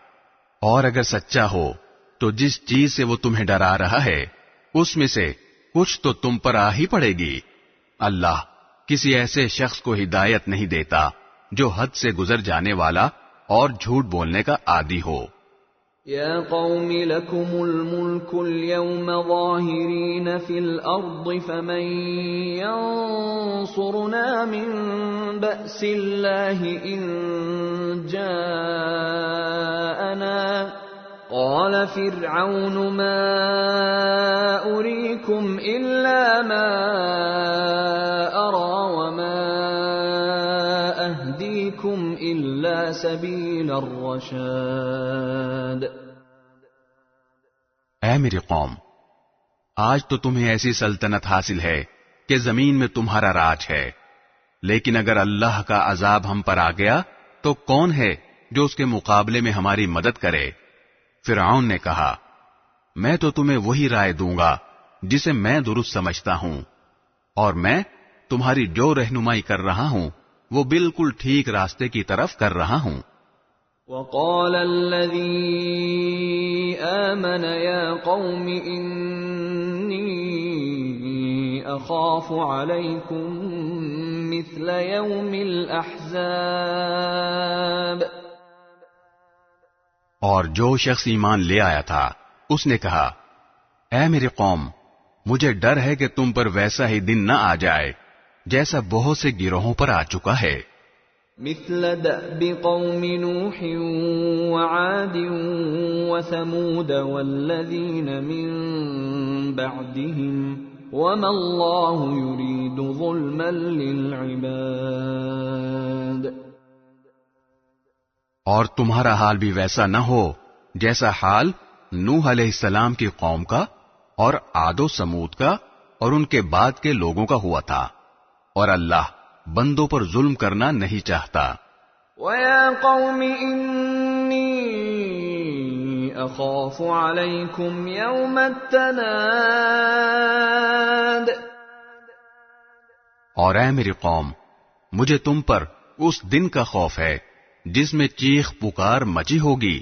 اور اگر سچا ہو تو جس چیز سے وہ تمہیں ڈرا رہا ہے اس میں سے کچھ تو تم پر آ ہی پڑے گی۔ اللہ کسی ایسے شخص کو ہدایت نہیں دیتا جو حد سے گزر جانے والا اور جھوٹ بولنے کا عادی ہو۔ یا قوم لکم الملک اليوم ظاہرین فی الارض فمن ینصرنا من بأس اللہ ان جاءنا قال فرعون ما اریکم الا ما ارى وما اہدیکم الا سبیل الرشاد۔ اے میری قوم، آج تو تمہیں ایسی سلطنت حاصل ہے کہ زمین میں تمہارا راج ہے، لیکن اگر اللہ کا عذاب ہم پر آ گیا تو کون ہے جو اس کے مقابلے میں ہماری مدد کرے؟ فرعون نے کہا، میں تو تمہیں وہی رائے دوں گا جسے میں درست سمجھتا ہوں، اور میں تمہاری جو رہنمائی کر رہا ہوں وہ بالکل ٹھیک راستے کی طرف کر رہا ہوں۔ وقال الذي آمن يا قوم إني أخاف عليكم مثل يوم الأحزاب۔ اور جو شخص ایمان لے آیا تھا اس نے کہا، اے میری قوم، مجھے ڈر ہے کہ تم پر ویسا ہی دن نہ آ جائے جیسا بہت سے گروہوں پر آ چکا ہے۔ مثل دأب قوم نوح وعاد وثمود والذین من بعدهم وما اللہ يريد ظلما للعباد۔ اور تمہارا حال بھی ویسا نہ ہو جیسا حال نوح علیہ السلام کی قوم کا اور عاد و سمود کا اور ان کے بعد کے لوگوں کا ہوا تھا، اور اللہ بندوں پر ظلم کرنا نہیں چاہتا۔ وَيَا قَوْمِ إِنِّي أَخَافُ عَلَيْكُمْ يَوْمَ التَّنَادِ۔ اور اے میری قوم، مجھے تم پر اس دن کا خوف ہے جس میں چیخ پکار مچی ہوگی۔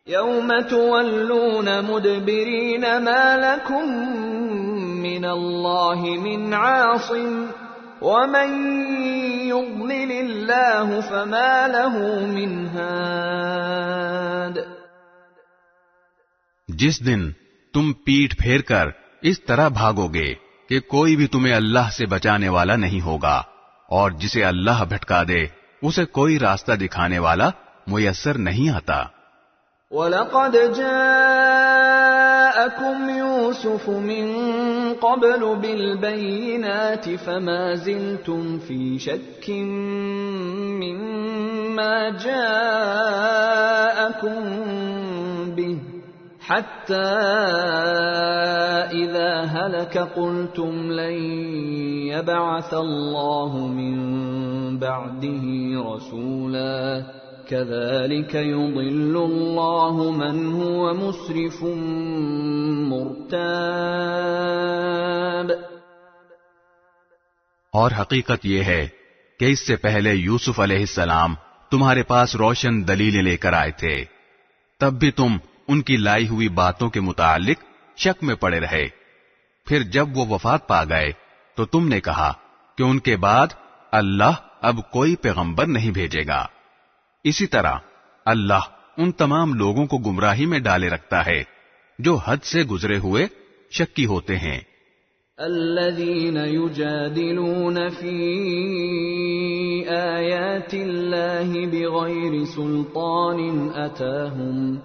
يَوْمَ تُوَلُّونَ مُدْبِرِينَ مَا لَكُمْ مِنَ اللَّهِ مِنْ عَاصِمٍ وَمَن يُضْلِلِ اللَّهُ فَمَا لَهُ مِنْ هَادٍ۔ جس دن تم پیٹھ پھیر کر اس طرح بھاگو گے کہ کوئی بھی تمہیں اللہ سے بچانے والا نہیں ہوگا، اور جسے اللہ بھٹکا دے اسے کوئی راستہ دکھانے والا میسر نہیں آتا۔ وَلَقَدْ جَاءَكُمْ يُوسُفُ مِنْ قَبْلُ بِالْبَيِّنَاتِ فَمَا زِلْتُمْ فِي شَكٍّ مِّمَّا جَاءَكُمْ بِهِ حَتَّى إِذَا هَلَكَ قُلْتُمْ لَن يَبْعَثَ اللَّهُ مِن بَعْدِهِ رَسُولًا كَذَلِكَ يُضِلُّ اللَّهُ مَنْ هُوَ مُسْرِفٌ مُرْتَابٌ۔ اور حقیقت یہ ہے کہ اس سے پہلے یوسف علیہ السلام تمہارے پاس روشن دلیلیں لے کر آئے تھے، تب بھی تم ان کی لائی ہوئی باتوں کے متعلق شک میں پڑے رہے۔ پھر جب وہ وفات پا گئے تو تم نے کہا کہ ان کے بعد اللہ اب کوئی پیغمبر نہیں بھیجے گا۔ اسی طرح اللہ ان تمام لوگوں کو گمراہی میں ڈالے رکھتا ہے جو حد سے گزرے ہوئے شکی ہوتے ہیں۔ الذين يجادلون في آيات الله بغير سلطان أتاهم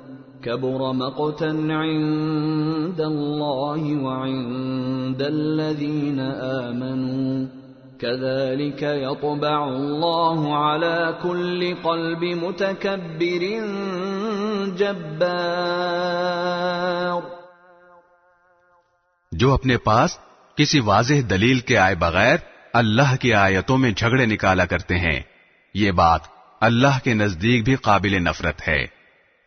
كبر مقتا عند الله وعند الذين آمنوا كذلك يطبع الله على كل قلب متكبر جبار۔ جو اپنے پاس کسی واضح دلیل کے آئے بغیر اللہ کی آیتوں میں جھگڑے نکالا کرتے ہیں، یہ بات اللہ کے نزدیک بھی قابل نفرت ہے،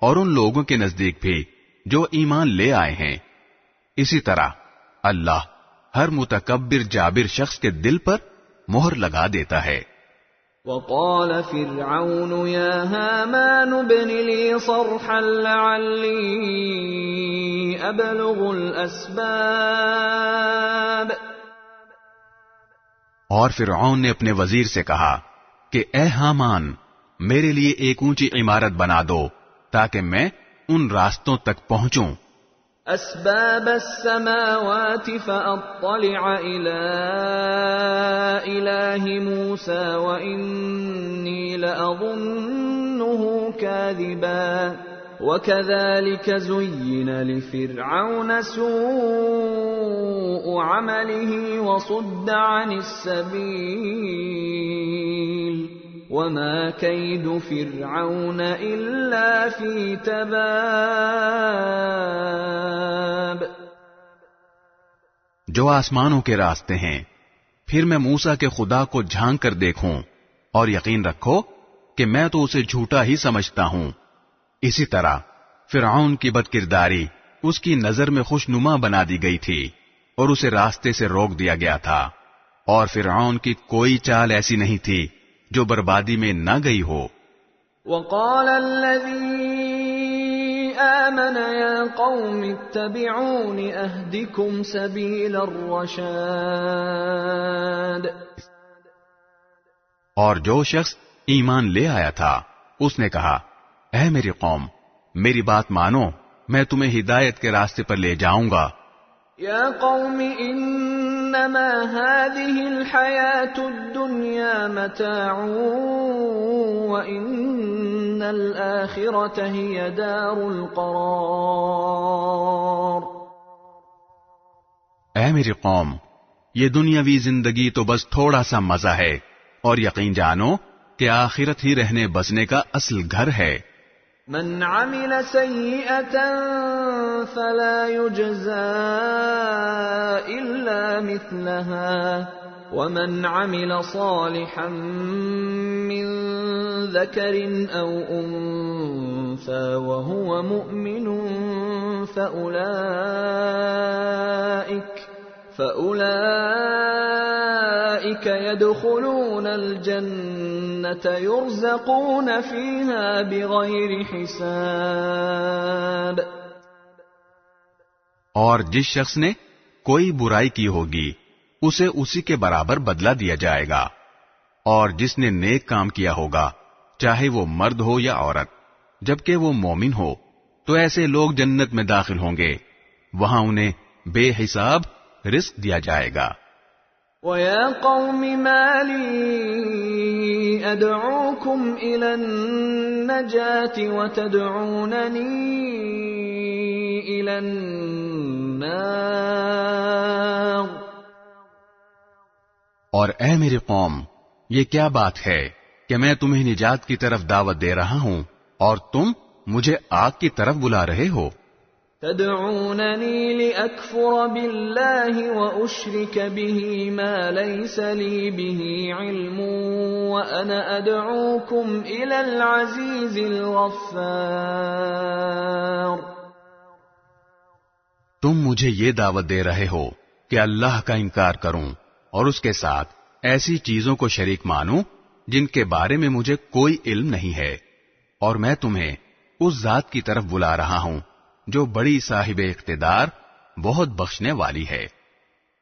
اور ان لوگوں کے نزدیک بھی جو ایمان لے آئے ہیں۔ اسی طرح اللہ ہر متکبر جابر شخص کے دل پر مہر لگا دیتا ہے۔ وقال فرعون يا هامان ابن لي صرحا لعلي أبلغ الأسباب. اور فرعون نے اپنے وزیر سے کہا کہ اے حامان، میرے لیے ایک اونچی عمارت بنا دو تاکہ میں ان راستوں تک پہنچوں. أسباب السماوات فأطلع إلى إله موسى وإني لأظنه كاذبا. وكذلك زين لفرعون سوء عمله وصد عن السبيل وما كيد فرعون إلا في تباب. جو آسمانوں کے راستے ہیں، پھر میں موسیٰ کے خدا کو جھانک کر دیکھوں، اور یقین رکھو کہ میں تو اسے جھوٹا ہی سمجھتا ہوں. اسی طرح فرعون کی بد کرداری اس کی نظر میں خوشنما بنا دی گئی تھی اور اسے راستے سے روک دیا گیا تھا، اور فرعون کی کوئی چال ایسی نہیں تھی جو بربادی میں نہ گئی ہو. وقال الذي آمن يا قوم اتبعون أهدكم سبيل الرشاد. اور جو شخص ایمان لے آیا تھا اس نے کہا، اے میری قوم، میری بات مانو، میں تمہیں ہدایت کے راستے پر لے جاؤں گا. یا قوم انما هذه الحياة الدنيا متاع وان الآخرة هي دار القرار. اے میری قوم، یہ دنیاوی زندگی تو بس تھوڑا سا مزہ ہے، اور یقین جانو کہ آخرت ہی رہنے بسنے کا اصل گھر ہے. من عمل سيئة فلا يجزى إلا مثلها ومن عمل صالحا من ذكر أو أنثى وهو مؤمن فأولئك يدخلون الجنة يرزقون فيها بغير حساب. اور جس شخص نے کوئی برائی کی ہوگی اسے اسی کے برابر بدلہ دیا جائے گا، اور جس نے نیک کام کیا ہوگا چاہے وہ مرد ہو یا عورت جبکہ وہ مومن ہو تو ایسے لوگ جنت میں داخل ہوں گے، وہاں انہیں بے حساب رزق دیا جائے گا. وَيَا قَوْمِ مَا لِي أَدْعُوكُمْ إِلَى النَّجَاةِ وَتَدْعُونَنِي إِلَى النَّارِ. اور اے میری قوم، یہ کیا بات ہے کہ میں تمہیں نجات کی طرف دعوت دے رہا ہوں اور تم مجھے آگ کی طرف بلا رہے ہو. تدعونني لأكفر بالله وأشرك به ما ليس لي به علم وأنا أدعوكم إلى العزيز الغفار. تم مجھے یہ دعوت دے رہے ہو کہ اللہ کا انکار کروں اور اس کے ساتھ ایسی چیزوں کو شریک مانوں جن کے بارے میں مجھے کوئی علم نہیں ہے، اور میں تمہیں اس ذات کی طرف بلا رہا ہوں جو بڑی صاحب اقتدار، بہت بخشنے والی ہے.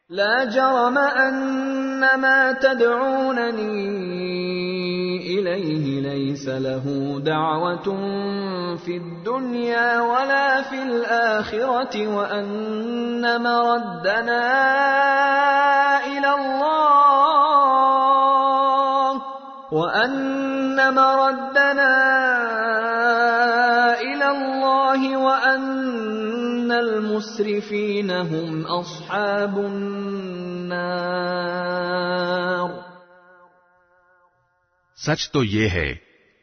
لا جرم ان ما تدعونني اليه ليس له دعوة في الدنيا ولا في الآخرة وان مردنا الى الله وأن المسرفين هم أصحاب النار. سچ تو یہ ہے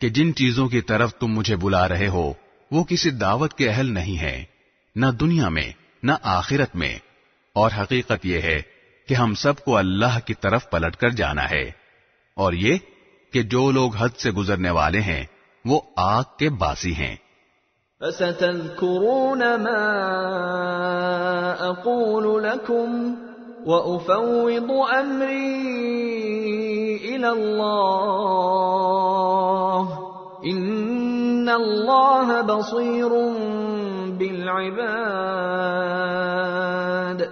کہ جن چیزوں کی طرف تم مجھے بلا رہے ہو وہ کسی دعوت کے اہل نہیں ہیں، نہ دنیا میں نہ آخرت میں، اور حقیقت یہ ہے کہ ہم سب کو اللہ کی طرف پلٹ کر جانا ہے، اور یہ کہ جو لوگ حد سے گزرنے والے ہیں وہ آگ کے باسی ہیں. فَسَتَذْكُرُونَ مَا أَقُولُ لَكُمْ وَأُفَوِّضُ أَمْرِي إِلَى سبيل الله ان اللہ بصیر بالعباد.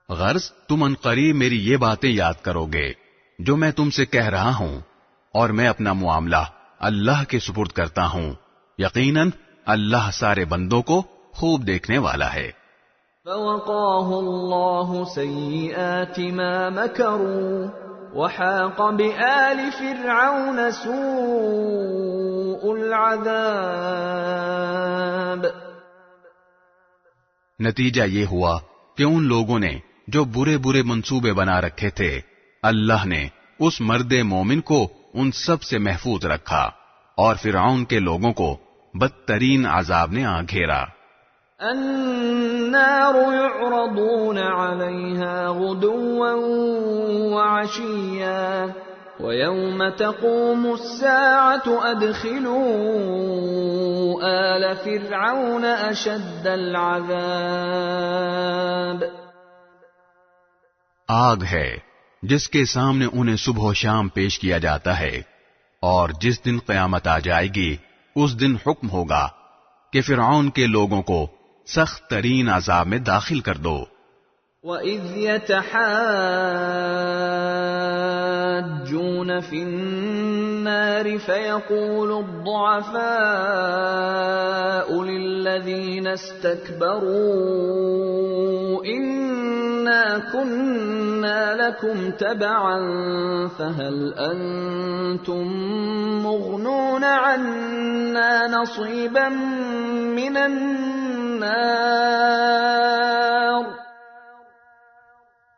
غرض تم عنقریب میری یہ باتیں یاد کرو گے جو میں تم سے کہہ رہا ہوں، اور میں اپنا معاملہ اللہ کے سپرد کرتا ہوں. یقیناً اللہ سارے بندوں کو خوب دیکھنے والا ہے. فوقاه الله سيئات ما مكروا وحاق بآل فرعون سوء العذاب. نتیجہ یہ ہوا کہ ان لوگوں نے جو برے برے منصوبے بنا رکھے تھے، اللہ نے اس مرد مومن کو ان سب سے محفوظ رکھا، اور فرعون کے لوگوں کو بدترین عذاب نے آ گھیرا. النار يعرضون عليها غدوا وعشيا ويوم تقوم الساعة أدخلوا آل فرعون أشد العذاب. آگ ہے جس کے سامنے انہیں صبح و شام پیش کیا جاتا ہے، اور جس دن قیامت آ جائے گی اس دن حکم ہوگا کہ فرعون کے لوگوں کو سخت ترین عذاب میں داخل کر دو. وَإِذْ يَتَحَاجُّونَ فِي النَّارِ فَيَقُولُ الضُّعَفَاءُ لِلَّذِينَ اسْتَكْبَرُوا إِنَّا كُنَّا لَكُمْ تَبَعًا فَهَلْ أَنْتُمْ مُغْنُونَ عَنَّا نَصِيبًا مِنَ النَّارِ.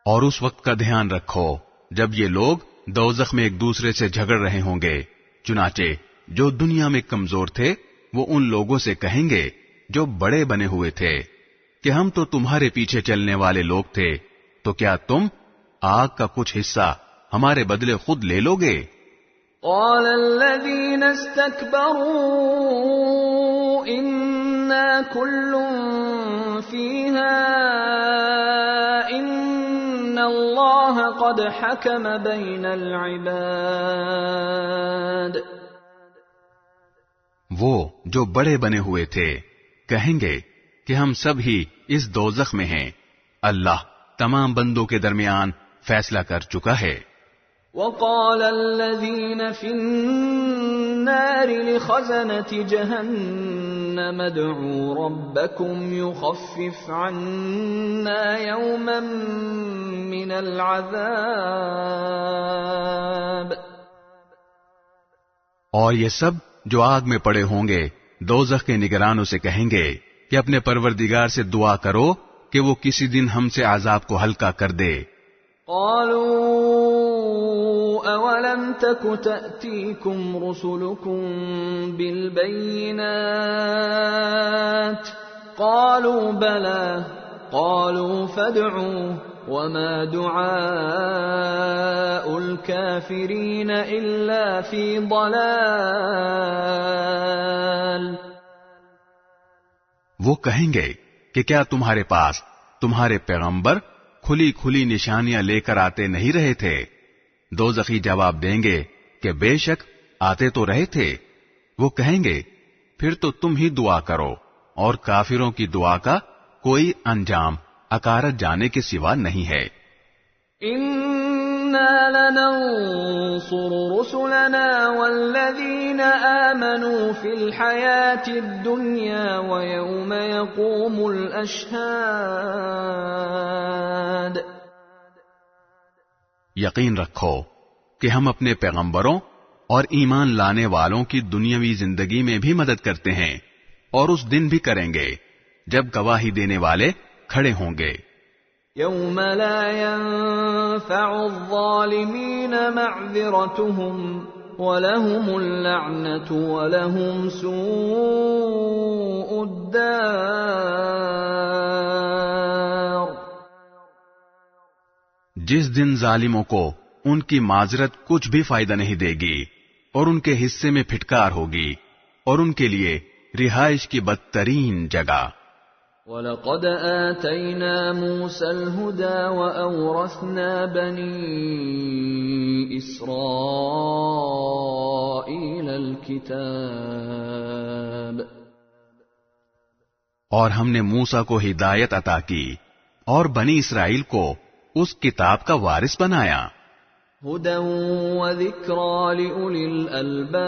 اور اس وقت کا دھیان رکھو جب یہ لوگ دوزخ میں ایک دوسرے سے جھگڑ رہے ہوں گے. چنانچہ جو دنیا میں کمزور تھے وہ ان لوگوں سے کہیں گے جو بڑے بنے ہوئے تھے کہ ہم تو تمہارے پیچھے چلنے والے لوگ تھے، تو کیا تم آگ کا کچھ حصہ ہمارے بدلے خود لے لو گے؟ قال الذين استكبروا إنا كل فيها إن الله قد حكم بين العباد. وہ جو بڑے بنے ہوئے تھے کہیں گے کہ ہم سب ہی اس دوزخ میں ہیں، اللہ تمام بندوں کے درمیان فیصلہ کر چکا ہے. وقال الذين في النار لخزنة جهنم ادعوا ربكم يخفف عنا يوما من العذاب. اور یہ سب جو آگ میں پڑے ہوں گے دوزخ کے نگرانوں سے کہیں گے کہ اپنے پروردگار سے دعا کرو کہ وہ کسی دن ہم سے عذاب کو ہلکا کر دے. قالوا اولم تك تأتيكم رسلكم بالبينات قالوا بلى قالوا فادعوا وما دعاء الكافرين إلا في ضلال. وہ کہیں گے کہ کیا تمہارے پاس تمہارے پیغمبر کھلی کھلی نشانیاں لے کر آتے نہیں رہے تھے؟ دوزخی جواب دیں گے کہ بے شک آتے تو رہے تھے. وہ کہیں گے پھر تو تم ہی دعا کرو، اور کافروں کی دعا کا کوئی انجام اکارت جانے کے سوا نہیں ہے. اِنَّا لَنَنصُرُ رُسُلَنَا وَالَّذِينَ آمَنُوا فِي الْحَيَاةِ الدُّنْيَا وَيَوْمَ يَقُومُ الْأَشْهَادُ. یقین رکھو کہ ہم اپنے پیغمبروں اور ایمان لانے والوں کی دنیاوی زندگی میں بھی مدد کرتے ہیں، اور اس دن بھی کریں گے جب گواہی دینے والے کھڑے ہوں گے. يَوْمَ لَا يَنفَعُ الظَّالِمِينَ مَعْذِرَتُهُمْ وَلَهُمُ اللَّعْنَةُ وَلَهُمْ سُوءُ الدَّارِ. جس دن ظالموں کو ان کی معذرت کچھ بھی فائدہ نہیں دے گی، اور ان کے حصے میں پھٹکار ہوگی، اور ان کے لیے رہائش کی بدترین جگہ. وَلَقَدْ آتَيْنَا مُوسَى الْهُدَى وَأَوْرَثْنَا بَنِي إِسْرَائِيلَ الْكِتَابَ اور ہم نے موسیٰ کو ہدایت عطا کی اور بنی اسرائیل کو اس کتاب کا وارث بنایا. هُدًى وَذِكْرَى لِأُولِي الْأَلْبَابِ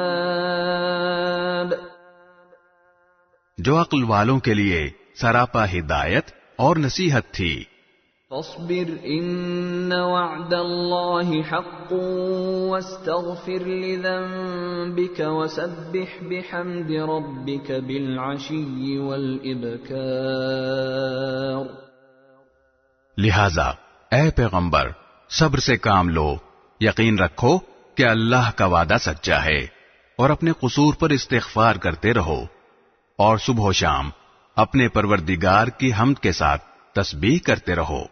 جو عقل والوں کے لیے سراپا ہدایت اور نصیحت تھی. فاصبر ان وعد اللہ حق واستغفر لذنبك وسبح بحمد ربك بالعشی والابکار. لہذا اے پیغمبر صبر سے کام لو، یقین رکھو کہ اللہ کا وعدہ سچا ہے، اور اپنے قصور پر استغفار کرتے رہو، اور صبح و شام اپنے پروردگار کی حمد کے ساتھ تسبیح کرتے رہو.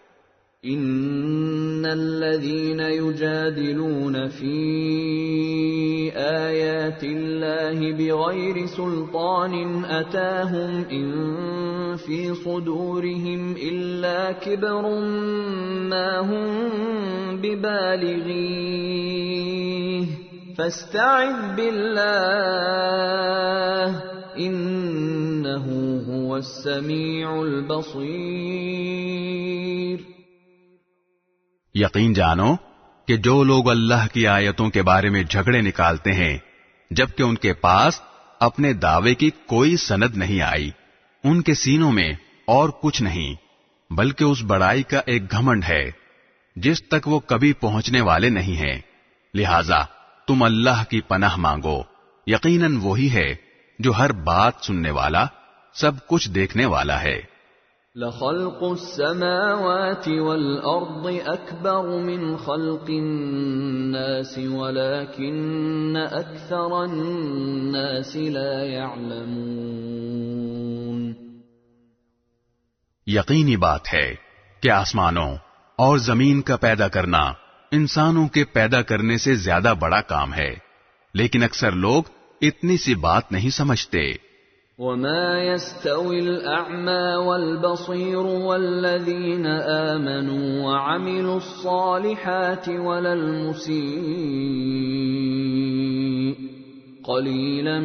ان الذين يجادلون في آيات الله بغير سلطان أتاهم إن في صدورهم إلا كبر ما هم ببالغيه فاستعذ بالله إنه هو السميع البصير. یقین جانو کہ جو لوگ اللہ کی آیتوں کے بارے میں جھگڑے نکالتے ہیں جبکہ ان کے پاس اپنے دعوے کی کوئی سند نہیں آئی، ان کے سینوں میں اور کچھ نہیں بلکہ اس بڑائی کا ایک گھمنڈ ہے جس تک وہ کبھی پہنچنے والے نہیں ہیں. لہذا تم اللہ کی پناہ مانگو، یقیناً وہی ہے جو ہر بات سننے والا، سب کچھ دیکھنے والا ہے. لَخَلْقُ السَّمَاوَاتِ وَالْأَرْضِ أَكْبَرُ مِنْ خَلْقِ النَّاسِ وَلَكِنَّ أَكْثَرَ النَّاسِ لَا يَعْلَمُونَ. یقینی بات ہے کہ آسمانوں اور زمین کا پیدا کرنا انسانوں کے پیدا کرنے سے زیادہ بڑا کام ہے، لیکن اکثر لوگ اتنی سی بات نہیں سمجھتے. وَمَا يَسْتَوِي الْأَعْمَى وَالْبَصِيرُ وَالَّذِينَ آمَنُوا وَعَمِلُوا الصَّالِحَاتِ وَلَا الْمُسِيءُ قَلِيلًا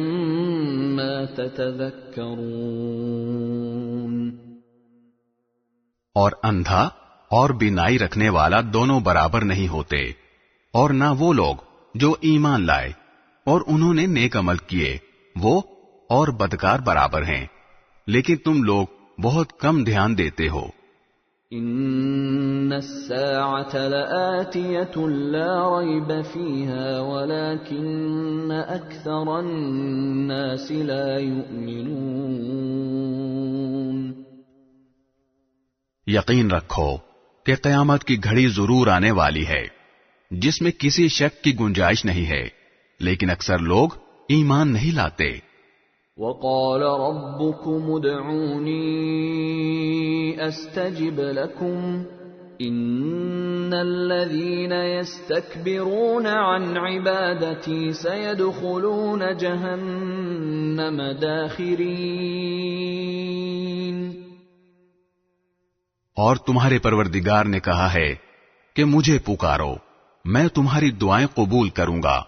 مَا تَتَذَكَّرُونَ. اور اندھا اور بینائی رکھنے والا دونوں برابر نہیں ہوتے، اور نہ وہ لوگ جو ایمان لائے اور انہوں نے نیک عمل کیے، وہ اور بدکار برابر ہیں، لیکن تم لوگ بہت کم دھیان دیتے ہو. ان الساعة لآتية لا ريب فيها ولكن اكثر الناس لا يؤمنون. یقین رکھو کہ قیامت کی گھڑی ضرور آنے والی ہے جس میں کسی شک کی گنجائش نہیں ہے، لیکن اکثر لوگ ایمان نہیں لاتے. وَقَالَ رَبُّكُمُ ادْعُونِي أَسْتَجِبْ لَكُمْ إِنَّ الَّذِينَ يَسْتَكْبِرُونَ عَنْ عِبَادَتِي سَيَدْخُلُونَ جَهَنَّمَ دَاخِرِينَ. اور تمہارے پروردگار نے کہا ہے کہ مجھے پکارو، میں تمہاری دعائیں قبول کروں گا.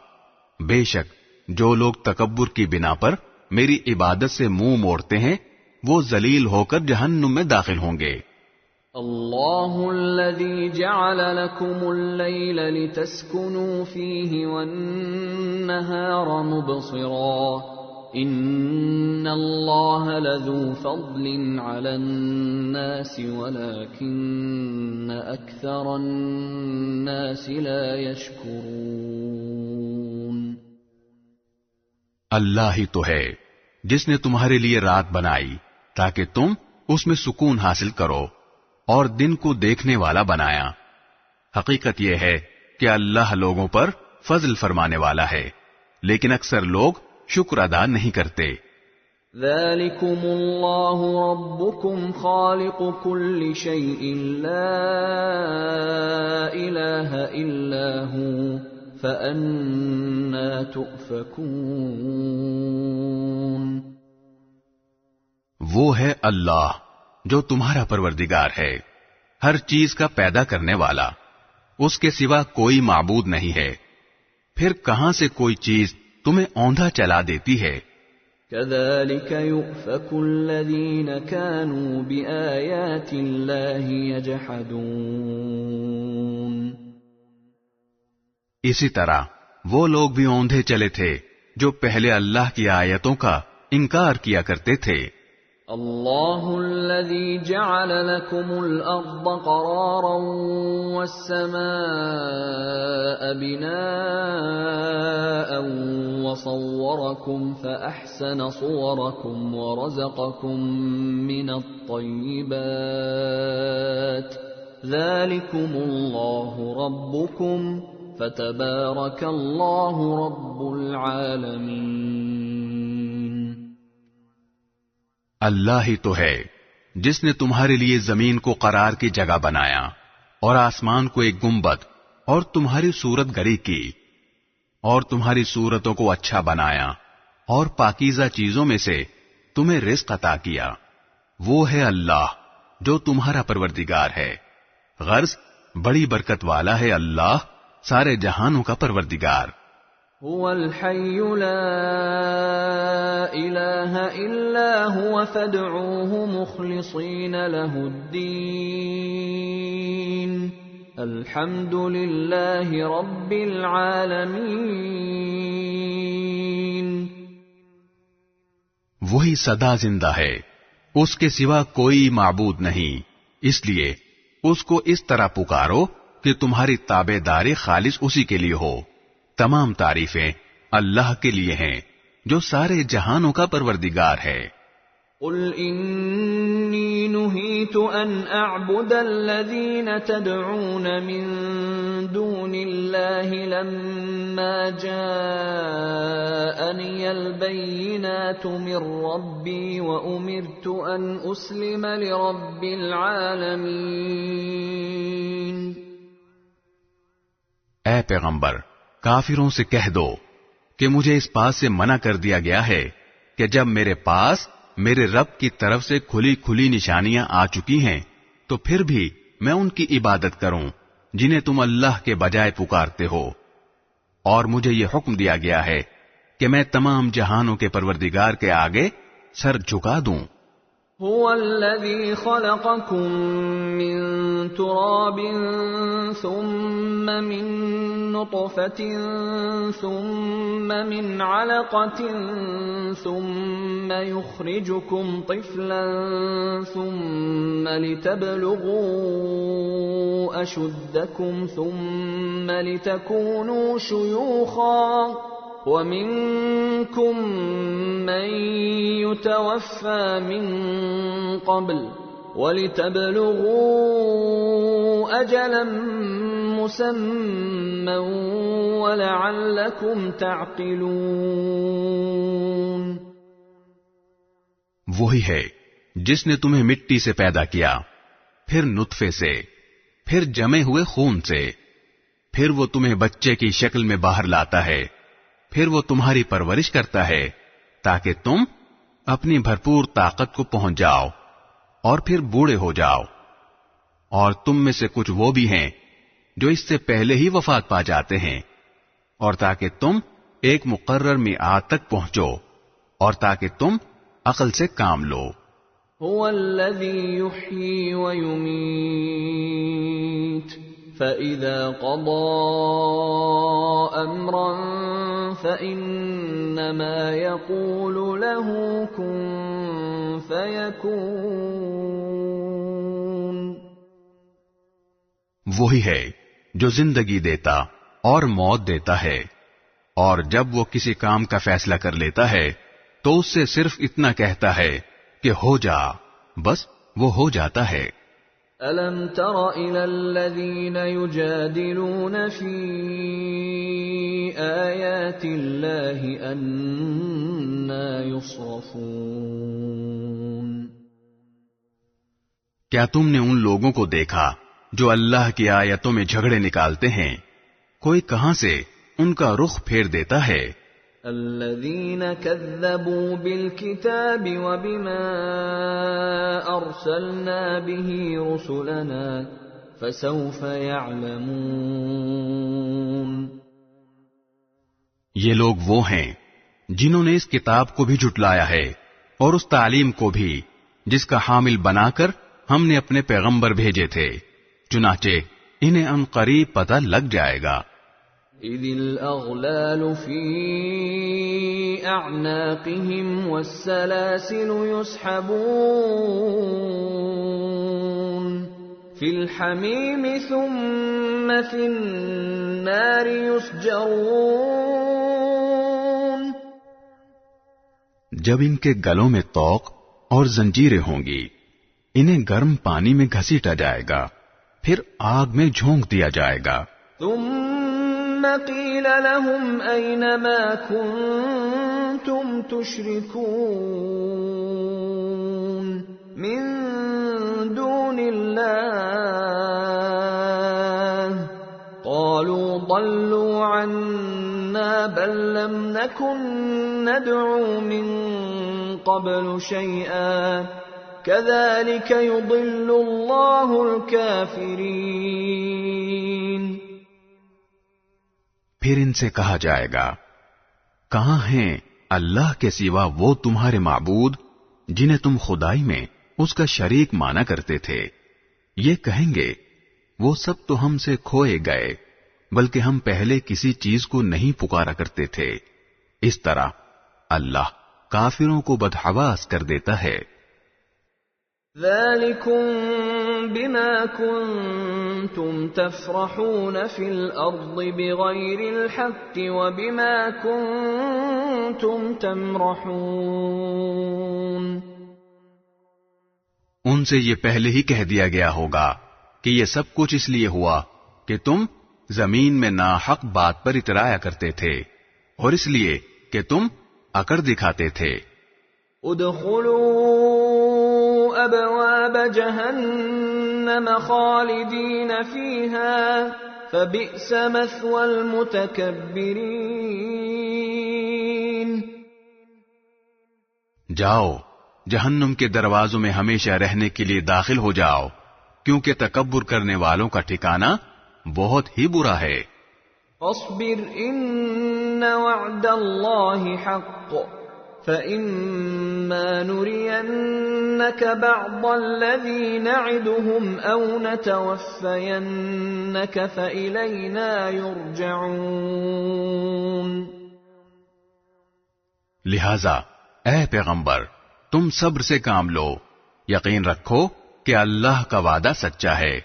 بے شک جو لوگ تکبر کی بنا پر میری عبادت سے منہ موڑتے ہیں وہ ذلیل ہو کر جہنم میں داخل ہوں گے. اللہ الذی جعل لکم اللیل لتسکنوا فیہ والنہار مبصرا ان اللہ لذو فضل علی الناس ولکن اکثر الناس لا یشکرون. اللہ ہی تو ہے جس نے تمہارے لیے رات بنائی تاکہ تم اس میں سکون حاصل کرو، اور دن کو دیکھنے والا بنایا. حقیقت یہ ہے کہ اللہ لوگوں پر فضل فرمانے والا ہے، لیکن اکثر لوگ شکر ادا نہیں کرتے. ذالکم اللہ ربکم خالق کل شیء لا الہ الا ہوا فَأَنَّا تُؤْفَكُونَ. وہ ہے اللہ جو تمہارا پروردگار ہے، ہر چیز کا پیدا کرنے والا، اس کے سوا کوئی معبود نہیں ہے، پھر کہاں سے کوئی چیز تمہیں اوندھا چلا دیتی ہے؟ كذلك يؤفك الذين كانوا بآيات الله يجحدون. اسی طرح وہ لوگ بھی اوندھے چلے تھے جو پہلے اللہ کی آیتوں کا انکار کیا کرتے تھے. اللہ الذي جعل لكم الأرض قرارا والسماء بناء وصوركم فأحسن صوركم ورزقكم من الطيبات ذلكم الله ربكم فتبارك الله رب العالمين. اللہ ہی تو ہے جس نے تمہارے لیے زمین کو قرار کی جگہ بنایا اور آسمان کو ایک گنبد اور تمہاری صورت گری کی اور تمہاری صورتوں کو اچھا بنایا اور پاکیزہ چیزوں میں سے تمہیں رزق عطا کیا. وہ ہے اللہ جو تمہارا پروردگار ہے. غرض بڑی برکت والا ہے اللہ، سارے جہانوں کا پروردگار. هو الحي لا إله إلا هو فادعوه مخلصين له الدين الحمد لله رب العالمين. وہی سدا زندہ ہے، اس کے سوا کوئی معبود نہیں، اس لیے اس کو اس طرح پکارو کہ تمہاری تابع داری خالص اسی کے لیے ہو. تمام تعریفیں اللہ کے لیے ہیں جو سارے جہانوں کا پروردگار ہے. قل انی نہیت ان اعبد الذین تدعون من دون اللہ لما جاءنی البینات من ربی وامرت ان اسلم لرب العالمین. اے پیغمبر، کافروں سے کہہ دو کہ مجھے اس بات سے منع کر دیا گیا ہے کہ جب میرے پاس میرے رب کی طرف سے کھلی کھلی نشانیاں آ چکی ہیں تو پھر بھی میں ان کی عبادت کروں جنہیں تم اللہ کے بجائے پکارتے ہو، اور مجھے یہ حکم دیا گیا ہے کہ میں تمام جہانوں کے پروردگار کے آگے سر جھکا دوں. هو الذي خلقكم من تراب ثم من نطفة ثم من علقة ثم يخرجكم طفلا ثم لتبلغوا أشدكم ثم لتكونوا شيوخا وَمِنكُم مَّن يُتَوَفَّى مِن قَبْلُ وَلِتَبْلُغُوا أَجَلًا مُّسَمًّى وَلَعَلَّكُمْ تَعْقِلُونَ. وہی ہے جس نے تمہیں مٹی سے پیدا کیا، پھر نطفے سے، پھر جمے ہوئے خون سے، پھر وہ تمہیں بچے کی شکل میں باہر لاتا ہے، پھر وہ تمہاری پرورش کرتا ہے تاکہ تم اپنی بھرپور طاقت کو پہنچ جاؤ اور پھر بوڑھے ہو جاؤ. اور تم میں سے کچھ وہ بھی ہیں جو اس سے پہلے ہی وفات پا جاتے ہیں، اور تاکہ تم ایک مقرر میعاد تک پہنچو اور تاکہ تم عقل سے کام لو. هو الذي يحيي ويميت فَإِذَا قَضَى أَمْرًا فَإِنَّمَا يَقُولُ لَهُ كُن فَيَكُونُ. وہی ہے جو زندگی دیتا اور موت دیتا ہے، اور جب وہ کسی کام کا فیصلہ کر لیتا ہے تو اس سے صرف اتنا کہتا ہے کہ ہو جا، بس وہ ہو جاتا ہے. أَلَمْ تَرَ إِلَى الَّذِينَ يُجَادِلُونَ فِي آيَاتِ اللَّهِ أَنَّىٰ يُصْرَفُونَ. کیا تم نے ان لوگوں کو دیکھا جو اللہ کی آیتوں میں جھگڑے نکالتے ہیں؟ کوئی کہاں سے ان کا رخ پھیر دیتا ہے. الذين كذبوا بالكتاب وبما أرسلنا به رسلنا فسوف يعلمون. یہ لوگ وہ ہیں جنہوں نے اس کتاب کو بھی جھٹلایا ہے اور اس تعلیم کو بھی جس کا حامل بنا کر ہم نے اپنے پیغمبر بھیجے تھے، چنانچہ انہیں ان قریب پتہ لگ جائے گا. اذ الاغلال في اعناقهم والسلاسل يسحبون في الحميم ثم في النار يسجرون. جب ان کے گلوں میں طوق اور زنجیریں ہوں گی، انہیں گرم پانی میں گھسیٹا جائے گا، پھر آگ میں جھونک دیا جائے گا. ثم قيل لهم أين ما كنتم تشركون من دون الله قالوا ضلوا عنا بل لم نكن ندعو من قبل شيئا كذلك يضل الله الكافرين. پھر ان سے کہا جائے گا، کہاں ہیں اللہ کے سوا وہ تمہارے معبود جنہیں تم خدائی میں اس کا شریک مانا کرتے تھے؟ یہ کہیں گے وہ سب تو ہم سے کھوئے گئے، بلکہ ہم پہلے کسی چیز کو نہیں پکارا کرتے تھے. اس طرح اللہ کافروں کو بدحواس کر دیتا ہے. ذَلِكُمْ بِمَا كُنْتُمْ تَفْرَحُونَ فِي الْأَرْضِ بِغَيْرِ الْحَقِّ وَبِمَا كُنْتُمْ تَمْرَحُونَ. ان سے یہ پہلے ہی کہہ دیا گیا ہوگا کہ یہ سب کچھ اس لیے ہوا کہ تم زمین میں ناحق بات پر اترایا کرتے تھے اور اس لیے کہ تم اکڑ دکھاتے تھے. ادخلوا ابواب جہنم خالدین فیہا فبئس مثوى المتکبرین. جاؤ جہنم کے دروازوں میں ہمیشہ رہنے کے لیے داخل ہو جاؤ، کیونکہ تکبر کرنے والوں کا ٹھکانہ بہت ہی برا ہے. فاصبر ان وعد اللہ حق فإما نرينك بعض الذي نعدهم أو نتوفينك فإلينا يرجعون. لہذا اے پیغمبر تم صبر سے کام لو، یقین رکھو کہ اللہ کا وعدہ سچا ہے.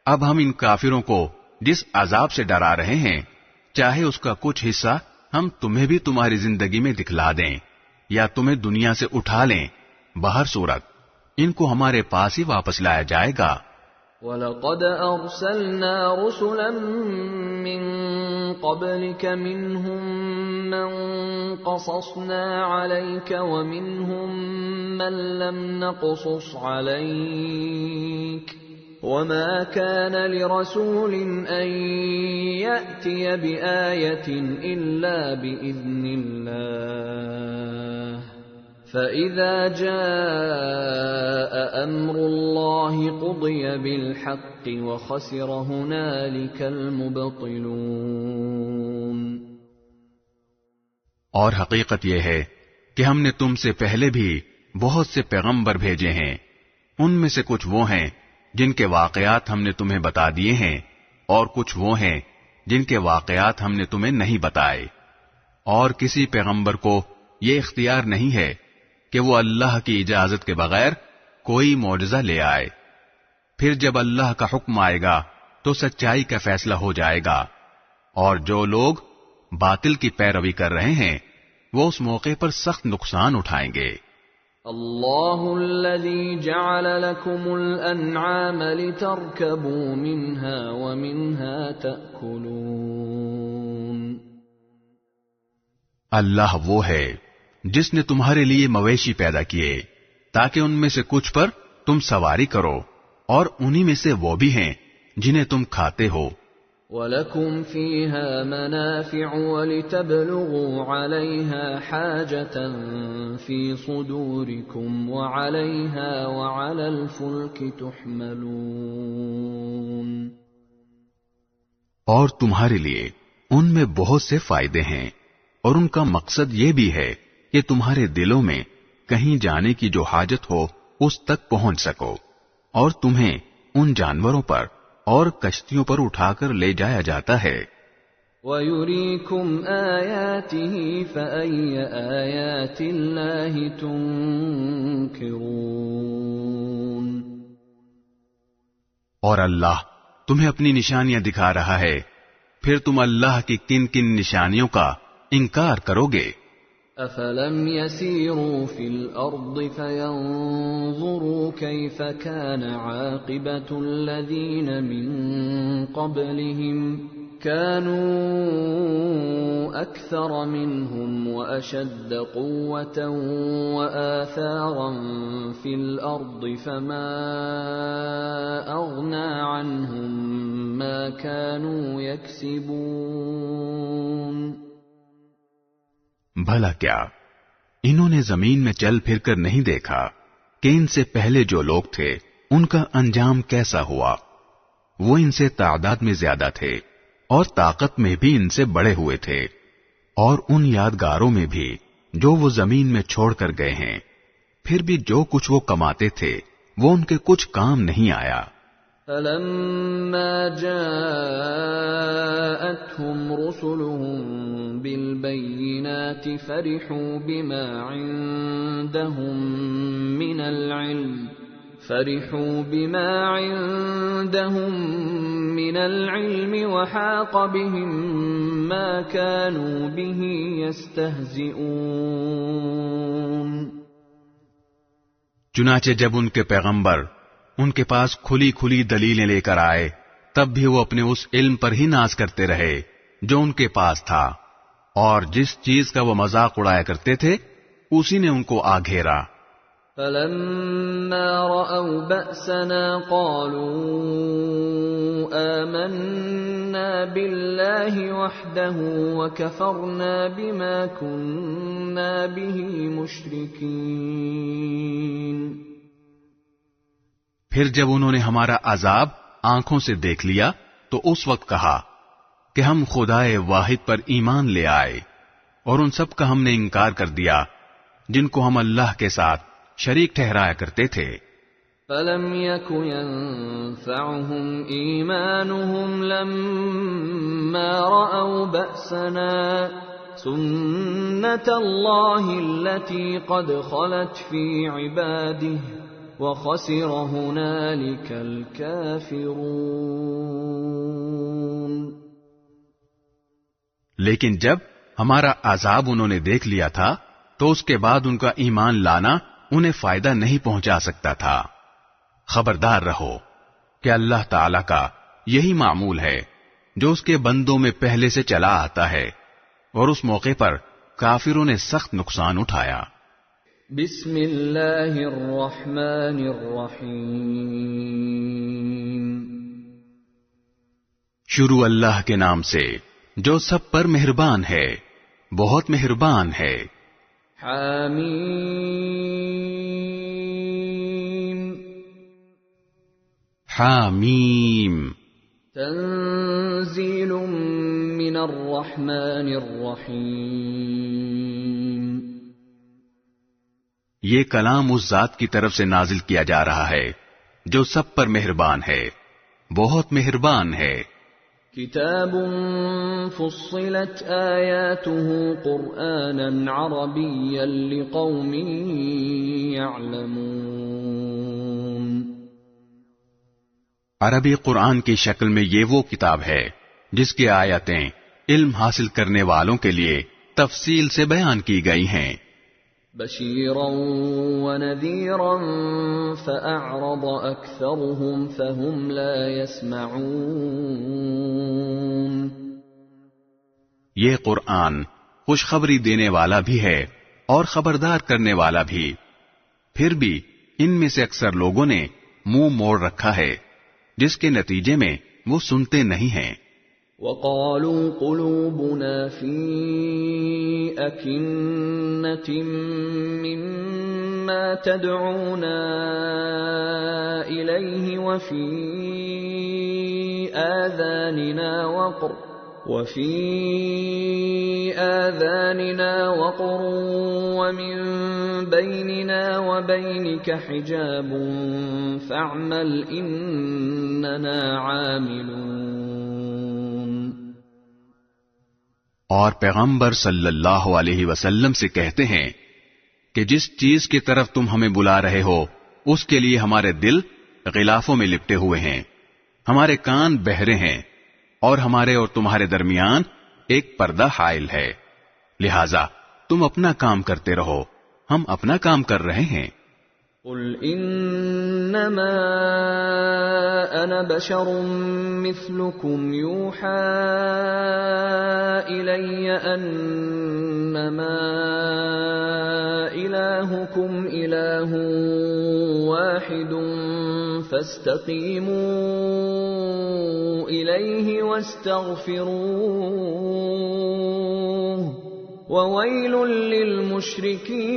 اب ہم ان کافروں کو جس عذاب سے ڈرا رہے ہیں، چاہے اس کا کچھ حصہ ہم تمہیں بھی تمہاری زندگی میں دکھلا دیں یا تمہیں دنیا سے اٹھا لیں، بہر صورت ان کو ہمارے پاس ہی واپس لایا جائے گا. وَلَقَدْ أَرْسَلْنَا رُسُلًا مِّن قَبْلِكَ مِنْهُم مَّن قَصَصْنَا عَلَيْكَ وَمِنْهُم مَّن لَّمْ نَقْصُصْ عَلَيْكَ وَمَا كَانَ لِرَسُولٍ أَن يَأْتِيَ بِآيَةٍ إِلَّا بِإِذْنِ اللَّهِ فَإِذَا جَاءَ أَمْرُ اللَّهِ قُضِيَ بِالْحَقِّ وَخَسِرَ هُنَالِكَ الْمُبْطِلُونَ. اور حقیقت یہ ہے کہ ہم نے تم سے پہلے بھی بہت سے پیغمبر بھیجے ہیں. ان میں سے کچھ وہ ہیں جن کے واقعات ہم نے تمہیں بتا دیے ہیں اور کچھ وہ ہیں جن کے واقعات ہم نے تمہیں نہیں بتائے. اور کسی پیغمبر کو یہ اختیار نہیں ہے کہ وہ اللہ کی اجازت کے بغیر کوئی معجزہ لے آئے. پھر جب اللہ کا حکم آئے گا تو سچائی کا فیصلہ ہو جائے گا، اور جو لوگ باطل کی پیروی کر رہے ہیں وہ اس موقع پر سخت نقصان اٹھائیں گے. اللہ الذی جعل لکم الانعام لترکبوا منها ومنها تأکلون. اللہ وہ ہے جس نے تمہارے لیے مویشی پیدا کیے تاکہ ان میں سے کچھ پر تم سواری کرو، اور انہی میں سے وہ بھی ہیں جنہیں تم کھاتے ہو. وَلَكُمْ فِيهَا مَنَافِعُ وَلِتَبْلُغُوا عَلَيْهَا حَاجَةً فِي صُدُورِكُمْ وَعَلَيْهَا وَعَلَى الْفُلْكِ تُحْمَلُونَ اور تمہارے لیے ان میں بہت سے فائدے ہیں، اور ان کا مقصد یہ بھی ہے کہ تمہارے دلوں میں کہیں جانے کی جو حاجت ہو اس تک پہنچ سکو، اور تمہیں ان جانوروں پر اور کشتیوں پر اٹھا کر لے جایا جاتا ہے۔ وَيُرِيكُمْ آيَاتِهِ فَأَيَّ آيَاتِ اللَّهِ تُنكِرُونَ اور اللہ تمہیں اپنی نشانیاں دکھا رہا ہے، پھر تم اللہ کی کن کن نشانیوں کا انکار کرو گے؟ أَفَلَمْ يَسِيرُوا فِي الْأَرْضِ فَيَنظُرُوا كَيْفَ كَانَ عَاقِبَةُ الَّذِينَ مِن قَبْلِهِمْ كَانُوا أَكْثَرَ مِنْهُمْ وَأَشَدَّ قُوَّةً وَآثَارًا فِي الْأَرْضِ فَمَا أَغْنَى عَنْهُمْ مَا كَانُوا يَكْسِبُونَ بھلا کیا انہوں نے زمین میں چل پھر کر نہیں دیکھا کہ ان سے پہلے جو لوگ تھے ان کا انجام کیسا ہوا؟ وہ ان سے تعداد میں زیادہ تھے اور طاقت میں بھی ان سے بڑے ہوئے تھے، اور ان یادگاروں میں بھی جو وہ زمین میں چھوڑ کر گئے ہیں، پھر بھی جو کچھ وہ کماتے تھے وہ ان کے کچھ کام نہیں آیا۔ فَلَمَّا جَاءَتْهُمْ رُسُلُهُم بِالْبَيِّنَاتِ فَرِحُوا بِمَا عِندَهُم مِّنَ الْعِلْمِ وَحَاقَ بِهِم مَّا كَانُوا بِهِ يَسْتَهْزِئُونَ چنانچہ جب ان کے پیغمبر ان کے پاس کھلی کھلی دلیلیں لے کر آئے، تب بھی وہ اپنے اس علم پر ہی ناز کرتے رہے جو ان کے پاس تھا، اور جس چیز کا وہ مذاق اڑایا کرتے تھے اسی نے ان کو آ گھیرا۔ فَلَمَّا رَأَوْا بَأْسَنَا قَالُوا آمَنَّا بِاللَّهِ وَحْدَهُ وَكَفَرْنَا بِمَا كُنَّا بِهِ مُشْرِكِينَ پھر جب انہوں نے ہمارا عذاب آنکھوں سے دیکھ لیا تو اس وقت کہا کہ ہم خدائے واحد پر ایمان لے آئے، اور ان سب کا ہم نے انکار کر دیا جن کو ہم اللہ کے ساتھ شریک ٹھہرایا کرتے تھے۔ فَلَمْ يَكُ يَنفَعُهُمْ إِيمَانُهُمْ لَمَّا رَأَوْا بَأْسَنَا سُنَّةَ اللَّهِ الَّتِي قَدْ خَلَتْ فِي عِبَادِهِ وَخَسِرَ هُنَالِكَ الْكَافِرُونَ لیکن جب ہمارا عذاب انہوں نے دیکھ لیا تھا تو اس کے بعد ان کا ایمان لانا انہیں فائدہ نہیں پہنچا سکتا تھا۔ خبردار رہو کہ اللہ تعالی کا یہی معمول ہے جو اس کے بندوں میں پہلے سے چلا آتا ہے، اور اس موقع پر کافروں نے سخت نقصان اٹھایا۔ بسم اللہ الرحمن الرحیم شروع اللہ کے نام سے جو سب پر مہربان ہے، بہت مہربان ہے۔ حامیم حامیم تنزیل من الرحمن الرحیم یہ کلام اس ذات کی طرف سے نازل کیا جا رہا ہے جو سب پر مہربان ہے، بہت مہربان ہے۔ کتاب فصلت آیاته قرآنا عربیا لقوم یعلمون عربی قرآن کی شکل میں یہ وہ کتاب ہے جس کی آیتیں علم حاصل کرنے والوں کے لیے تفصیل سے بیان کی گئی ہیں۔ بشیرا ونذیرا فأعرض اکثرهم فهم لا يسمعون یہ قرآن خوشخبری دینے والا بھی ہے اور خبردار کرنے والا بھی، پھر بھی ان میں سے اکثر لوگوں نے منہ موڑ رکھا ہے، جس کے نتیجے میں وہ سنتے نہیں ہیں۔ وقالوا قلوبنا في أكنة مما تدعونا إليه وفي آذاننا وقر ومن بيننا وبينك حجاب فاعمل إننا عاملون۔ اور پیغمبر صلی اللہ علیہ وسلم سے کہتے ہیں کہ جس چیز کی طرف تم ہمیں بلا رہے ہو اس کے لیے ہمارے دل غلافوں میں لپٹے ہوئے ہیں، ہمارے کان بہرے ہیں، اور ہمارے اور تمہارے درمیان ایک پردہ حائل ہے، لہذا تم اپنا کام کرتے رہو، ہم اپنا کام کر رہے ہیں۔ قل انما انا بشر مثلكم يوحى الي انما الهكم اله واحد فاستقيموا اليه واستغفروه وويل للمشركين۔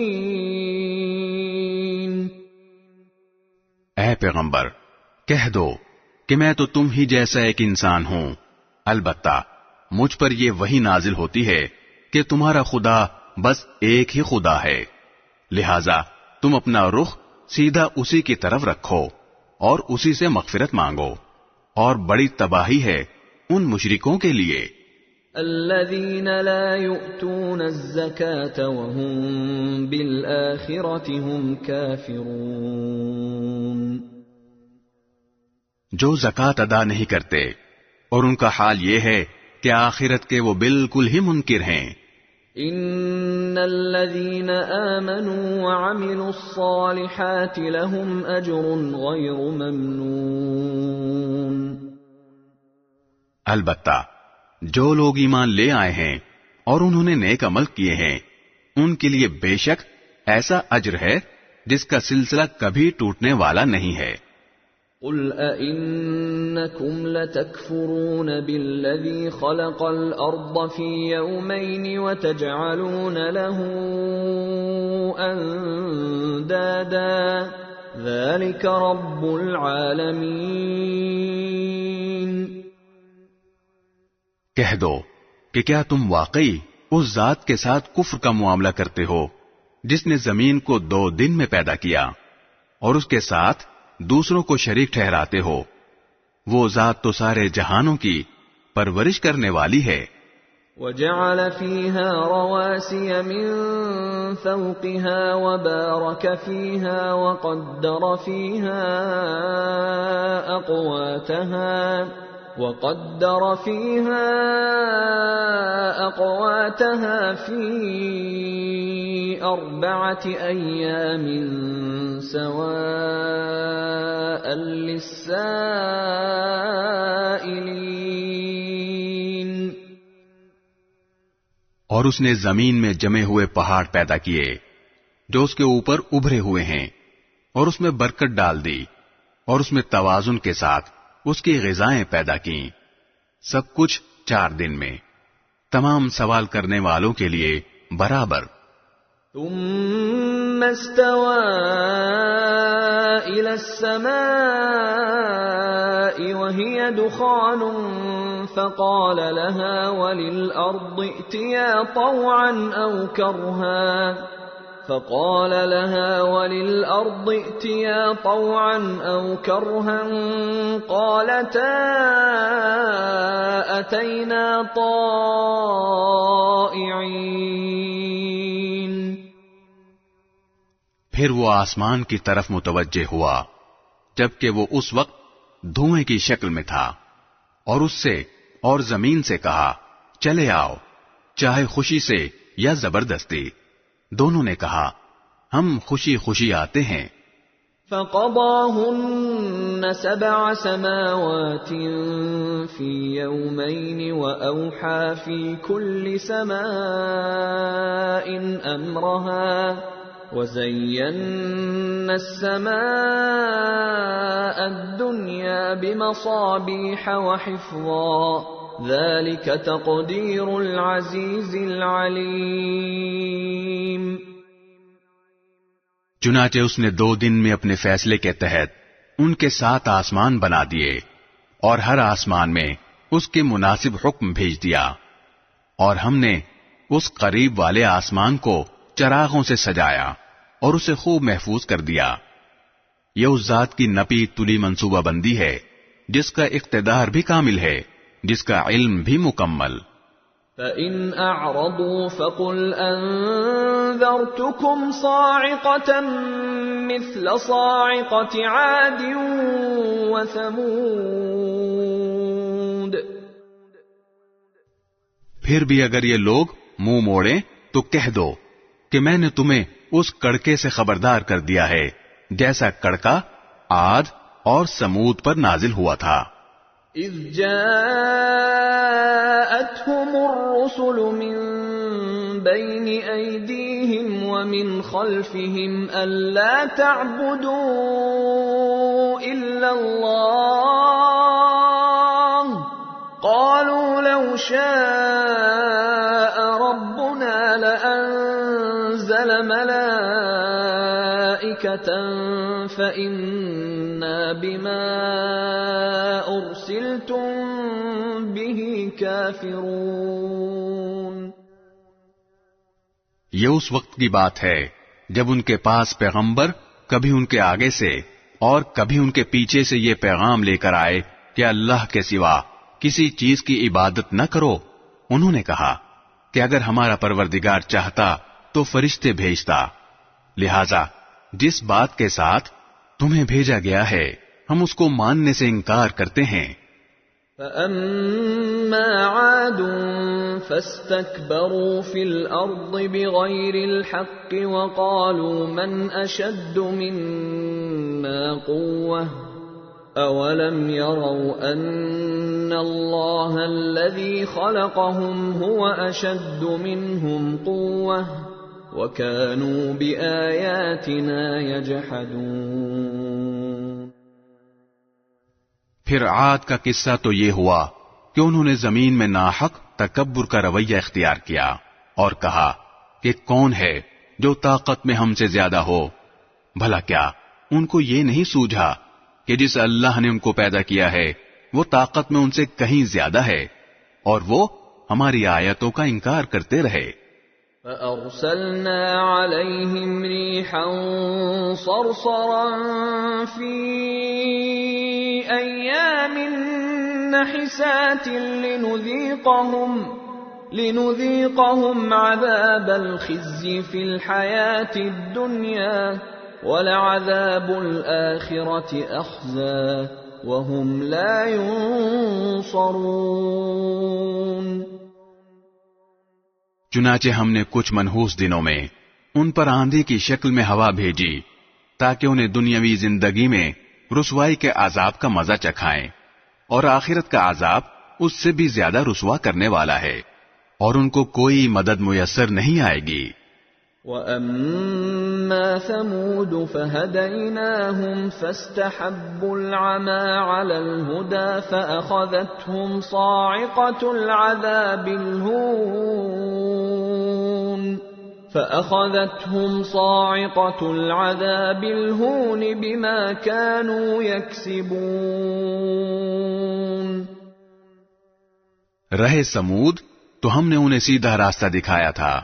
اے پیغمبر کہہ دو کہ میں تو تم ہی جیسا ایک انسان ہوں، البتہ مجھ پر یہ وحی نازل ہوتی ہے کہ تمہارا خدا بس ایک ہی خدا ہے، لہذا تم اپنا رخ سیدھا اسی کی طرف رکھو اور اسی سے مغفرت مانگو، اور بڑی تباہی ہے ان مشرکوں کے لیے۔ الذين لا يؤتون الزكاة وهم بالآخرة هم كافرون۔ جو زکوٰۃ ادا نہیں کرتے اور ان کا حال یہ ہے کہ آخرت کے وہ بالکل ہی منکر ہیں۔ ان الذين آمنوا وعملوا الصالحات لهم اجر غير ممنون۔ البتہ جو لوگ ایمان لے آئے ہیں اور انہوں نے نیک عمل کیے ہیں ان کے لیے بے شک ایسا اجر ہے جس کا سلسلہ کبھی ٹوٹنے والا نہیں ہے۔ قل أئنكم لتكفرون بالذي خلق الأرض في يومين وتجعلون له أندادا ذلك رب العالمين۔ کہہ دو کہ کیا تم واقعی اس ذات کے ساتھ کفر کا معاملہ کرتے ہو جس نے زمین کو 2 دن میں پیدا کیا اور اس کے ساتھ دوسروں کو شریک ٹھہراتے ہو؟ وہ ذات تو سارے جہانوں کی پرورش کرنے والی ہے۔ وَجَعَلَ فِيهَا رَوَاسِيَ مِن فَوْقِهَا وَبَارَكَ فِيهَا وَقَدَّرَ فِيهَا أَقْوَاتَهَا فِي 4 أَيَّامٍ سَوَاءً لِلسَّائِلِينَ۔ اور اس نے زمین میں جمے ہوئے پہاڑ پیدا کیے جو اس کے اوپر ابھرے ہوئے ہیں، اور اس میں برکت ڈال دی، اور اس میں توازن کے ساتھ اس کی غذائیں پیدا کیں، سب کچھ 4 دن میں، تمام سوال کرنے والوں کے لیے برابر۔ ثم استوى إلى السماء وهي دخان فقال لها وللأرض ائتيا طوعا أو كرها قالتا أتينا طائعين۔ پھر وہ آسمان کی طرف متوجہ ہوا جبکہ وہ اس وقت دھوئیں کی شکل میں تھا، اور اس سے اور زمین سے کہا چلے آؤ، چاہے خوشی سے یا زبردستی۔ دونوں نے کہا ہم خوشی خوشی آتے ہیں۔ فَقَضَاهُنَّ 7 سَمَاوَاتٍ فِي يَوْمَيْنِ وَأَوْحَى فِي كُلِّ سَمَاءٍ أَمْرَهَا وَزَيَّنَّا السَّمَاءَ الدُّنْيَا بِمَصَابِيحَ وَحِفْظًا ذلك تقدیر العزیز العلیم۔ چنانچہ اس نے 2 دن میں اپنے فیصلے کے تحت ان کے 7 آسمان بنا دیے اور ہر آسمان میں اس کے مناسب حکم بھیج دیا، اور ہم نے اس قریب والے آسمان کو چراغوں سے سجایا اور اسے خوب محفوظ کر دیا۔ یہ اس ذات کی نپی تلی منصوبہ بندی ہے جس کا اقتدار بھی کامل ہے، جس کا علم بھی مکمل۔ فَإِنْ أَعْرَضُوا فَقُلْ أَنذَرْتُكُمْ صَاعِقَةً مِثْلَ صَاعِقَةِ عَادٍ وَثَمُودَ۔ پھر بھی اگر یہ لوگ منہ موڑیں تو کہہ دو کہ میں نے تمہیں اس کڑکے سے خبردار کر دیا ہے جیسا کڑکا عاد اور سمود پر نازل ہوا تھا۔ اذ جاءتهم الرسل من بين ايديهم ومن خلفهم الا تعبدوا الا الله قالوا لو شاء ربنا لأنزل ملائكة فإنا بما أرسلتم به كافرون۔ یہ اس وقت کی بات ہے جب ان کے پاس پیغمبر کبھی ان کے آگے سے اور کبھی ان کے پیچھے سے یہ پیغام لے کر آئے کہ اللہ کے سوا کسی چیز کی عبادت نہ کرو۔ انہوں نے کہا کہ اگر ہمارا پروردگار چاہتا تو فرشتے بھیجتا، لہذا جس بات کے ساتھ تمہیں بھیجا گیا ہے ہم اس کو ماننے سے انکار کرتے ہیں۔ فَأَمَّا عَادٌ فَاسْتَكْبَرُوا فِي الْأَرْضِ بِغَيْرِ الْحَقِّ وَقَالُوا مَنْ أَشَدُّ مِنَّا قُوَّةً أَوَلَمْ يَرَوْا أَنَّ اللَّهَ الَّذِي خَلَقَهُمْ هُوَ أَشَدُّ مِنْهُمْ قُوَّةً وَكَانُوا بِآيَاتِنَا يَجْحَدُونَ۔ پھر عاد کا قصہ تو یہ ہوا کہ انہوں نے زمین میں ناحق تکبر کا رویہ اختیار کیا اور کہا کہ کون ہے جو طاقت میں ہم سے زیادہ ہو۔ بھلا کیا ان کو یہ نہیں سوجھا کہ جس اللہ نے ان کو پیدا کیا ہے وہ طاقت میں ان سے کہیں زیادہ ہے، اور وہ ہماری آیتوں کا انکار کرتے رہے۔ فَأَرْسَلْنَا عَلَيْهِمْ رِيحًا صَرْصَرًا فِي أَيَّامٍ نَحِسَاتٍ لِنُذِيقَهُمْ عَذَابَ الْخِزْيِ فِي الْحَيَاةِ الدُّنْيَا وَلَعَذَابُ الْآخِرَةِ أَخْزَىٰ وَهُمْ لَا يُنصَرُونَ۔ چنانچہ ہم نے کچھ منحوس دنوں میں ان پر آندھی کی شکل میں ہوا بھیجی تاکہ انہیں دنیاوی زندگی میں رسوائی کے عذاب کا مزہ چکھائیں، اور آخرت کا عذاب اس سے بھی زیادہ رسوا کرنے والا ہے، اور ان کو کوئی مدد میسر نہیں آئے گی۔ وَأَمَّا ثَمُودُ فَهَدَيْنَاهُمْ فَاسْتَحَبُّوا الْعَمَى عَلَى الْهُدَى فَأَخَذَتْهُمْ صَاعِقَةُ الْعَذَابِ الْهُونِ بِمَا كَانُوا يَكْسِبُونَ۔ رہے سمود تو ہم نے انہیں سیدھا راستہ دکھایا تھا،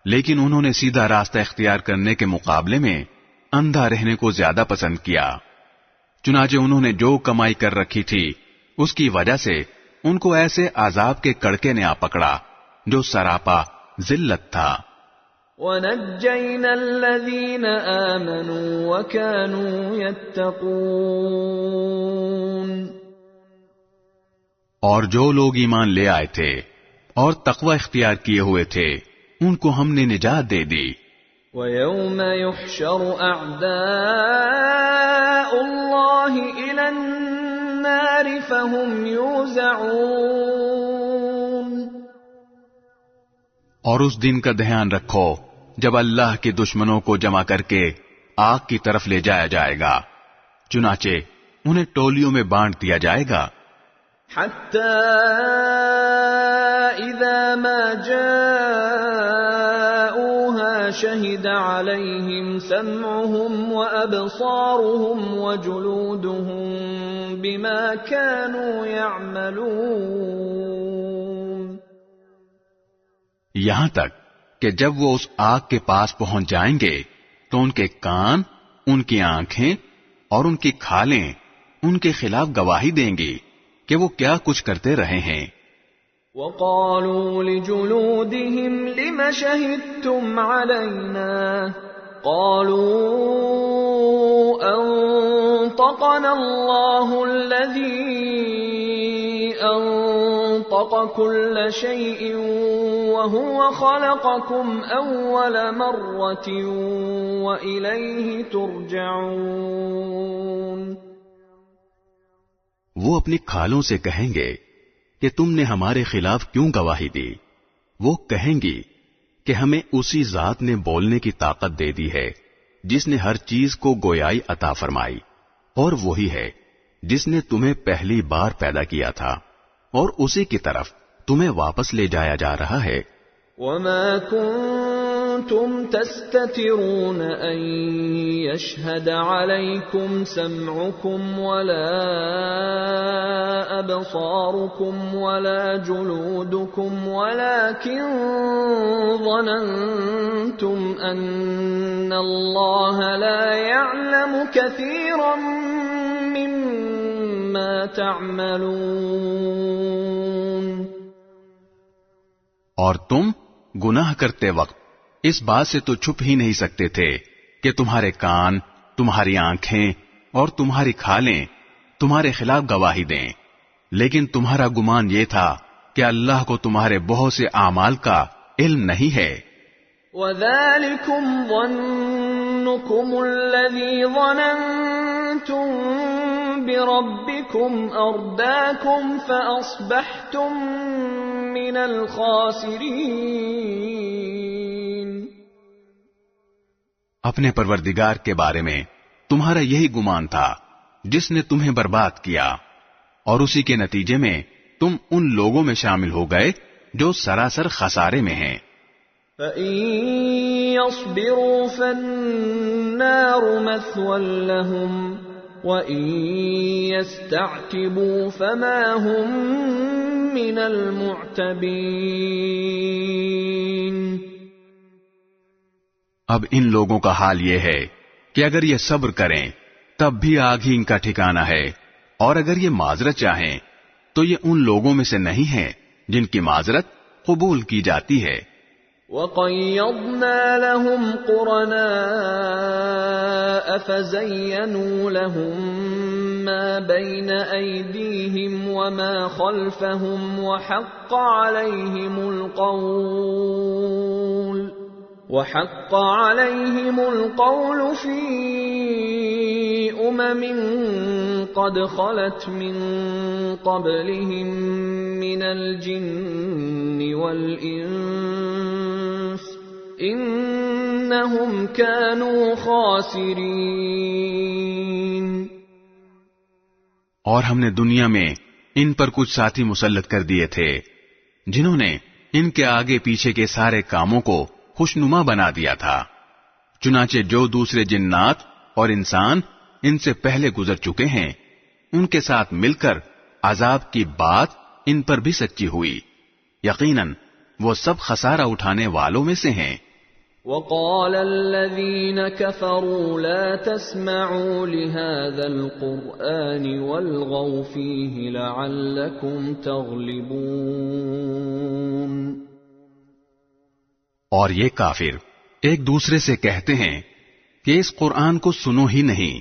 لیکن انہوں نے سیدھا راستہ اختیار کرنے کے مقابلے میں اندھا رہنے کو زیادہ پسند کیا۔ چنانچہ انہوں نے جو کمائی کر رکھی تھی اس کی وجہ سے ان کو ایسے عذاب کے کڑکے نے آ پکڑا جو سراپا ذلت تھا۔ وَنَجَّيْنَا الَّذِينَ آمَنُوا وَكَانُوا يَتَّقُونَ۔ اور جو لوگ ایمان لے آئے تھے اور تقوی اختیار کیے ہوئے تھے ان کو ہم نے نجات دے دی۔ وَيَوْمَ يُحْشَرُ أَعْدَاءُ اللَّهِ إِلَى النَّارِ فَهُمْ يُوزَعُونَ۔ اور اس دن کا دھیان رکھو جب اللہ کے دشمنوں کو جمع کر کے آگ کی طرف لے جایا جائے گا، چنانچہ انہیں ٹولیوں میں بانٹ دیا جائے گا۔ حتى إذا ما جاءوها شهد عليهم سمعهم وأبصارهم وجلودهم بما كانوا يعملون. یہاں تک کہ جب وہ اس آگ کے پاس پہنچ جائیں گے تو ان کے کان، ان کی آنکھیں اور ان کی کھالیں ان کے خلاف گواہی دیں گی کہ وہ کیا کچھ کرتے رہے ہیں. وَقَالُوا لِجُلُودِهِمْ لِمَ شَهِدتُّمْ عَلَيْنَا قَالُوا أَنطَقَنَا اللَّهُ الَّذِي أَنطَقَ كُلَّ شَيْءٍ وَهُوَ خَلَقَكُمْ أَوَّلَ مَرَّةٍ وَإِلَيْهِ تُرْجَعُونَ. وہ اپنی کھالوں سے کہیں گے کہ تم نے ہمارے خلاف کیوں گواہی دی؟ وہ کہیں گی کہ ہمیں اسی ذات نے بولنے کی طاقت دے دی ہے جس نے ہر چیز کو گویائی عطا فرمائی، اور وہی ہے جس نے تمہیں پہلی بار پیدا کیا تھا، اور اسی کی طرف تمہیں واپس لے جایا جا رہا ہے. وَمَا كُنتُمْ تَسْتَتِرُونَ أَن يَشْهَدَ عَلَيْكُمْ سَمْعُكُمْ وَلَا أَبْصَارُكُمْ وَلَا جُلُودُكُمْ وَلَكِنْ ظَنَنْتُمْ أَنَّ اللَّهَ لَا يَعْلَمُ كَثِيرًا مِّمَّا تَعْمَلُونَ. اور تم گناہ کرتے وقت اس بات سے تو چھپ ہی نہیں سکتے تھے کہ تمہارے کان، تمہاری آنکھیں اور تمہاری کھالیں تمہارے خلاف گواہی دیں، لیکن تمہارا گمان یہ تھا کہ اللہ کو تمہارے بہت سے اعمال کا علم نہیں ہے. وَذَلِكُمْ ظَنُّكُمُ الَّذِي ظَنَنْتُمْ بِرَبِّكُمْ أَرْدَاكُمْ فَأَصْبَحْتُمْ مِنَ الْخَاسِرِينَ. اپنے پروردگار کے بارے میں تمہارا یہی گمان تھا جس نے تمہیں برباد کیا، اور اسی کے نتیجے میں تم ان لوگوں میں شامل ہو گئے جو سراسر خسارے میں ہیں. فَإِن يَصْبِرُوا فَالنَّارُ مَثْوًى لَهُمْ وَإِن يَسْتَعْتِبُوا فَمَا هُمْ مِنَ الْمُعْتَبِينَ. اب ان لوگوں کا حال یہ ہے کہ اگر یہ صبر کریں تب بھی آگ ہی ان کا ٹھکانہ ہے، اور اگر یہ معذرت چاہیں تو یہ ان لوگوں میں سے نہیں ہیں جن کی معذرت قبول کی جاتی ہے. وَقَيَّضْنَا لَهُمْ قُرَنَاءَ فَزَيَّنُوا لَهُم مَّا بَيْنَ أَيْدِيهِمْ وَمَا خَلْفَهُمْ وَحَقَّ عَلَيْهِمُ الْقَوْلُ فِي أُمَمٍ قَدْ خَلَتْ مِن قَبْلِهِم مِّنَ الْجِنِّ وَالْإِنسِ إِنَّهُمْ كَانُوا خَاسِرِينَ. اور ہم نے دنیا میں ان پر کچھ ساتھی مسلط کر دیے تھے جنہوں نے ان کے آگے پیچھے کے سارے کاموں کو خوشنما بنا دیا تھا. چنانچہ جو دوسرے جنات اور انسان ان سے پہلے گزر چکے ہیں ان کے ساتھ مل کر عذاب کی بات ان پر بھی سچی ہوئی. یقیناً وہ سب خسارہ اٹھانے والوں میں سے ہیں. وَقَالَ الَّذِينَ كَفَرُوا لَا تَسْمَعُوا لِهَذَا الْقُرْآنِ وَالْغَوْا فِيهِ لَعَلَّكُمْ تَغْلِبُونَ. اور یہ کافر ایک دوسرے سے کہتے ہیں کہ اس قرآن کو سنو ہی نہیں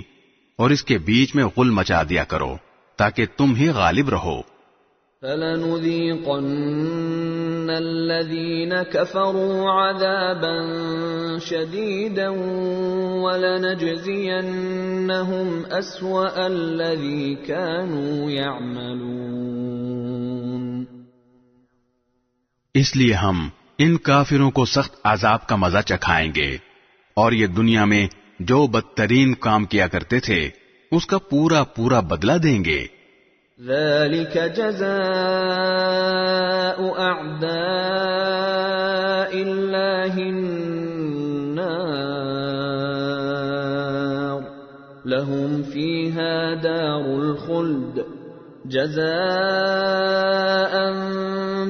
اور اس کے بیچ میں غل مچا دیا کرو تاکہ تم ہی غالب رہو. فَلَنُذِيقَنَّ الَّذِينَ كَفَرُوا عَذَابًا شَدِيدًا وَلَنَجْزِيَنَّهُمْ أَسْوَأَ الَّذِي كَانُوا يَعْمَلُونَ. اس لیے ہم ان کافروں کو سخت عذاب کا مزہ چکھائیں گے، اور یہ دنیا میں جو بدترین کام کیا کرتے تھے اس کا پورا پورا بدلہ دیں گے. ذلك جزاء أعداء الله النار لهم فيها دار الخلد جزاء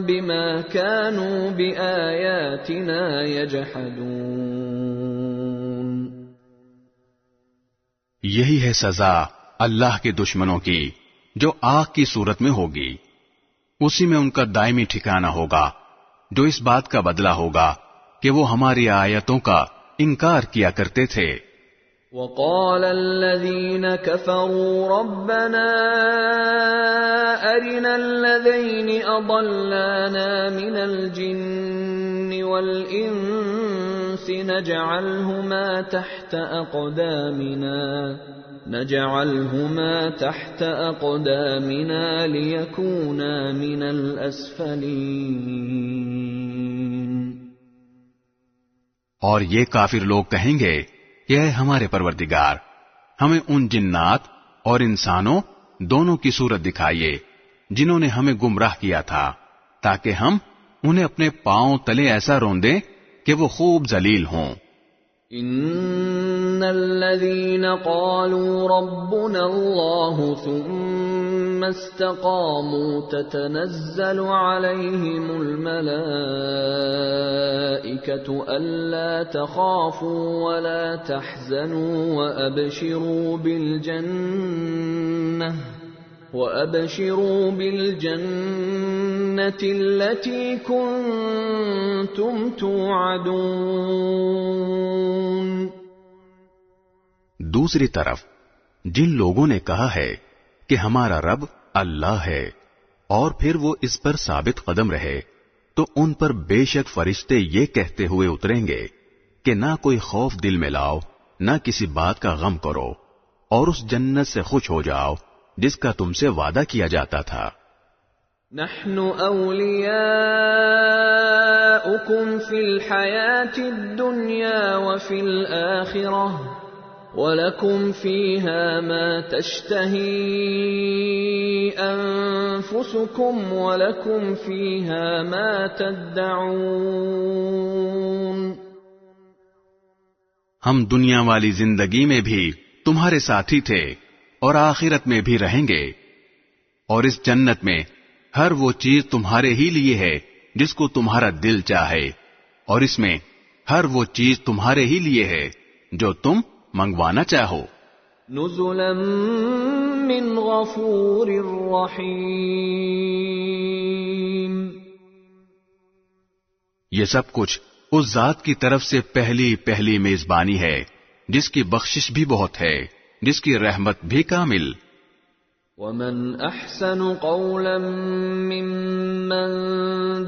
بما كانوا بآياتنا يجحدون. یہی ہے سزا اللہ کے دشمنوں کی جو آگ کی صورت میں ہوگی، اسی میں ان کا دائمی ٹھکانہ ہوگا، جو اس بات کا بدلہ ہوگا کہ وہ ہماری آیتوں کا انکار کیا کرتے تھے. وقال الذين كفروا ربنا أرنا الذين أضلانا من الجن والإنس نجعلهما تحت أقدامنا ليكونا من الأسفلين. اور یہ کافر لوگ کہیں گے کہ اے ہمارے پروردگار، ہمیں ان جنات اور انسانوں دونوں کی صورت دکھائیے جنہوں نے ہمیں گمراہ کیا تھا، تاکہ ہم انہیں اپنے پاؤں تلے ایسا روندیں کہ وہ خوب ذلیل ہوں. ان الذين قالوا ربنا الله ثم استقاموا تتنزل عليهم الملائكة ألا تخافوا ولا تحزنوا وأبشروا بالجنة التي كنتم توعدون. دوسری طرف جن لوگوں نے کہا ہے کہ ہمارا رب اللہ ہے اور پھر وہ اس پر ثابت قدم رہے، تو ان پر بے شک فرشتے یہ کہتے ہوئے اتریں گے کہ نہ کوئی خوف دل میں لاؤ، نہ کسی بات کا غم کرو، اور اس جنت سے خوش ہو جاؤ جس کا تم سے وعدہ کیا جاتا تھا. نحن اولیاؤکم فی الحیاة الدنیا وفی الآخرہ وَلَكُمْ فِيهَا مَا تَشْتَهِي أَنفُسُكُمْ وَلَكُمْ فِيهَا مَا تَدَّعُونَ. ہم دنیا والی زندگی میں بھی تمہارے ساتھی تھے اور آخرت میں بھی رہیں گے، اور اس جنت میں ہر وہ چیز تمہارے ہی لیے ہے جس کو تمہارا دل چاہے، اور اس میں ہر وہ چیز تمہارے ہی لیے ہے جو تم منگوانا چاہو. نزلا من غفور رحیم. یہ سب کچھ اس ذات کی طرف سے پہلی میزبانی ہے جس کی بخشش بھی بہت ہے، جس کی رحمت بھی کامل. ومن احسن قولا ممن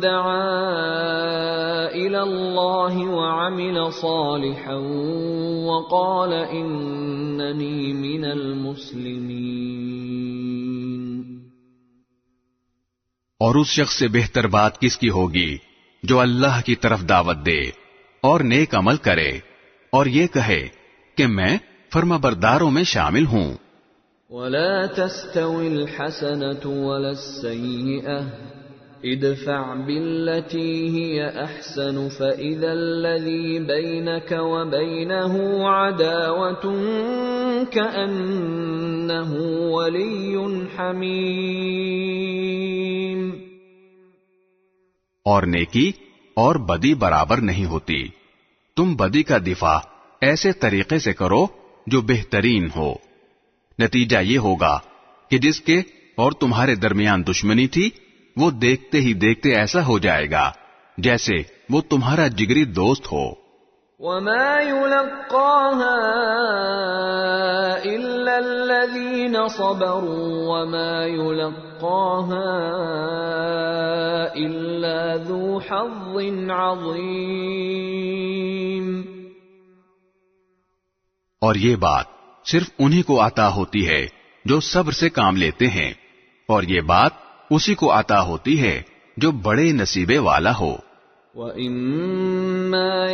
دعا الى اللہ وعمل صالحا وقال اننی من المسلمین. اور اس شخص سے بہتر بات کس کی ہوگی جو اللہ کی طرف دعوت دے اور نیک عمل کرے اور یہ کہے کہ میں فرمانبرداروں میں شامل ہوں. وَلَا تَسْتَوِي الْحَسَنَةُ وَلَا السَّيِّئَةُ ادْفَعْ بِالَّتِي هِيَ أَحْسَنُ فَإِذَا الَّذِي بَيْنَكَ وَبَيْنَهُ عَدَاوَةٌ كَأَنَّهُ وَلِيٌّ حَمِيمٌ. اور نیکی اور بدی برابر نہیں ہوتی. تم بدی کا دفاع ایسے طریقے سے کرو جو بہترین ہو. نتیجہ یہ ہوگا کہ جس کے اور تمہارے درمیان دشمنی تھی وہ دیکھتے ہی دیکھتے ایسا ہو جائے گا جیسے وہ تمہارا جگری دوست ہو. وَمَا يُلَقَّاهَا إِلَّا الَّذِينَ صَبَرُوا وَمَا يُلَقَّاهَا إِلَّا ذُو حَظٍّ عَظِيمٍ. اور یہ بات صرف انہی کو عطا ہوتی ہے جو صبر سے کام لیتے ہیں، اور یہ بات اسی کو عطا ہوتی ہے جو بڑے نصیبے والا ہو. وَإِمَّا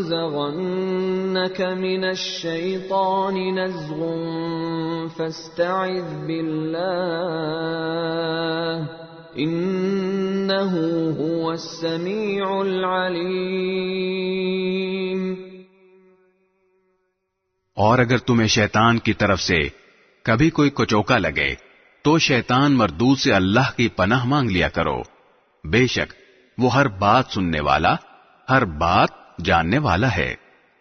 ينزغنك من الشيطان نزغ فاستعذ بالله إنه هو السميع العليم۔ اور اگر تمہیں شیطان کی طرف سے کبھی کوئی کچوکا لگے تو شیطان مردود سے اللہ کی پناہ مانگ لیا کرو، بے شک وہ ہر بات سننے والا، ہر بات جاننے والا ہے۔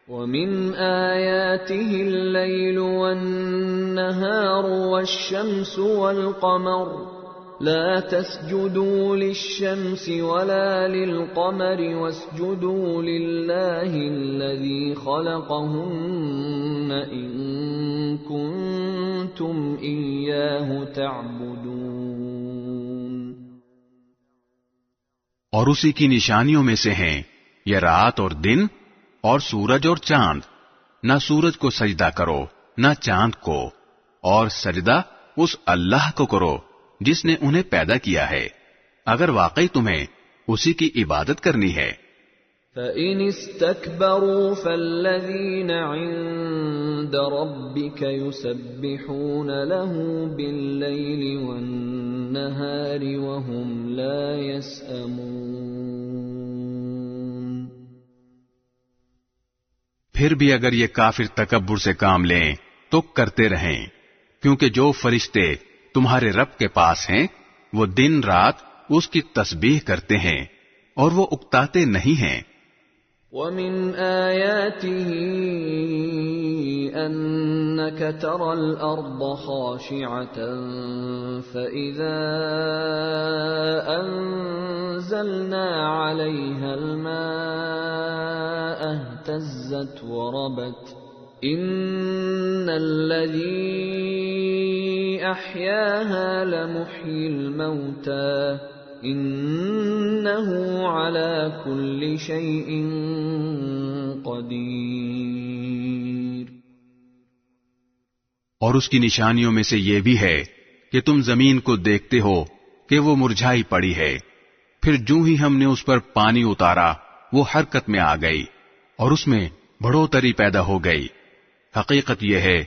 وَمِنْ آيَاتِهِ اللَّيْلُ وَالنَّهَارُ وَالشَّمْسُ وَالْقَمَرُ لَا تَسْجُدُوا لِلشَّمْسِ وَلَا لِلْقَمَرِ وَاسْجُدُوا لِلَّهِ الَّذِي خَلَقَهُنَّ إِن كُنتُمْ إِيَّاهُ تَعْبُدُونَ۔ اور اسی کی نشانیوں میں سے ہیں یہ رات اور دن اور سورج اور چاند، نہ سورج کو سجدہ کرو نہ چاند کو، اور سجدہ اس اللہ کو کرو جس نے انہیں پیدا کیا ہے، اگر واقعی تمہیں اسی کی عبادت کرنی ہے۔ فَإِنِ اسْتَكْبَرُوا فَالَّذِينَ عِندَ رَبِّكَ يُسَبِّحُونَ لَهُ بِاللَّيْلِ وَالنَّهَارِ وَهُمْ لَا يَسْأَمُونَ۔ پھر بھی اگر یہ کافر تکبر سے کام لیں تو کرتے رہیں، کیونکہ جو فرشتے تمہارے رب کے پاس ہیں وہ دن رات اس کی تسبیح کرتے ہیں اور وہ اکتاتے نہیں ہیں۔ وَمِنْ آيَاتِهِ أَنَّكَ تَرَى الْأَرْضَ خَاشِعَةً فَإِذَا أَنزَلْنَا عَلَيْهَا الْمَاءَ اهْتَزَّتْ وَرَبَتْ إِنَّ الَّذِي أَحْيَاهَا لَمُحْيِي الْمَوْتَى إِنَّهُ عَلَى كُلِّ شَيْءٍ قَدِيرٌ۔ اور اس کی نشانیوں میں سے یہ بھی ہے کہ تم زمین کو دیکھتے ہو کہ وہ مرجھائی پڑی ہے، پھر جو ہی ہم نے اس پر پانی اتارا وہ حرکت میں آ گئی اور اس میں بڑھوتری پیدا ہو گئی۔ حقیقت یہ ہے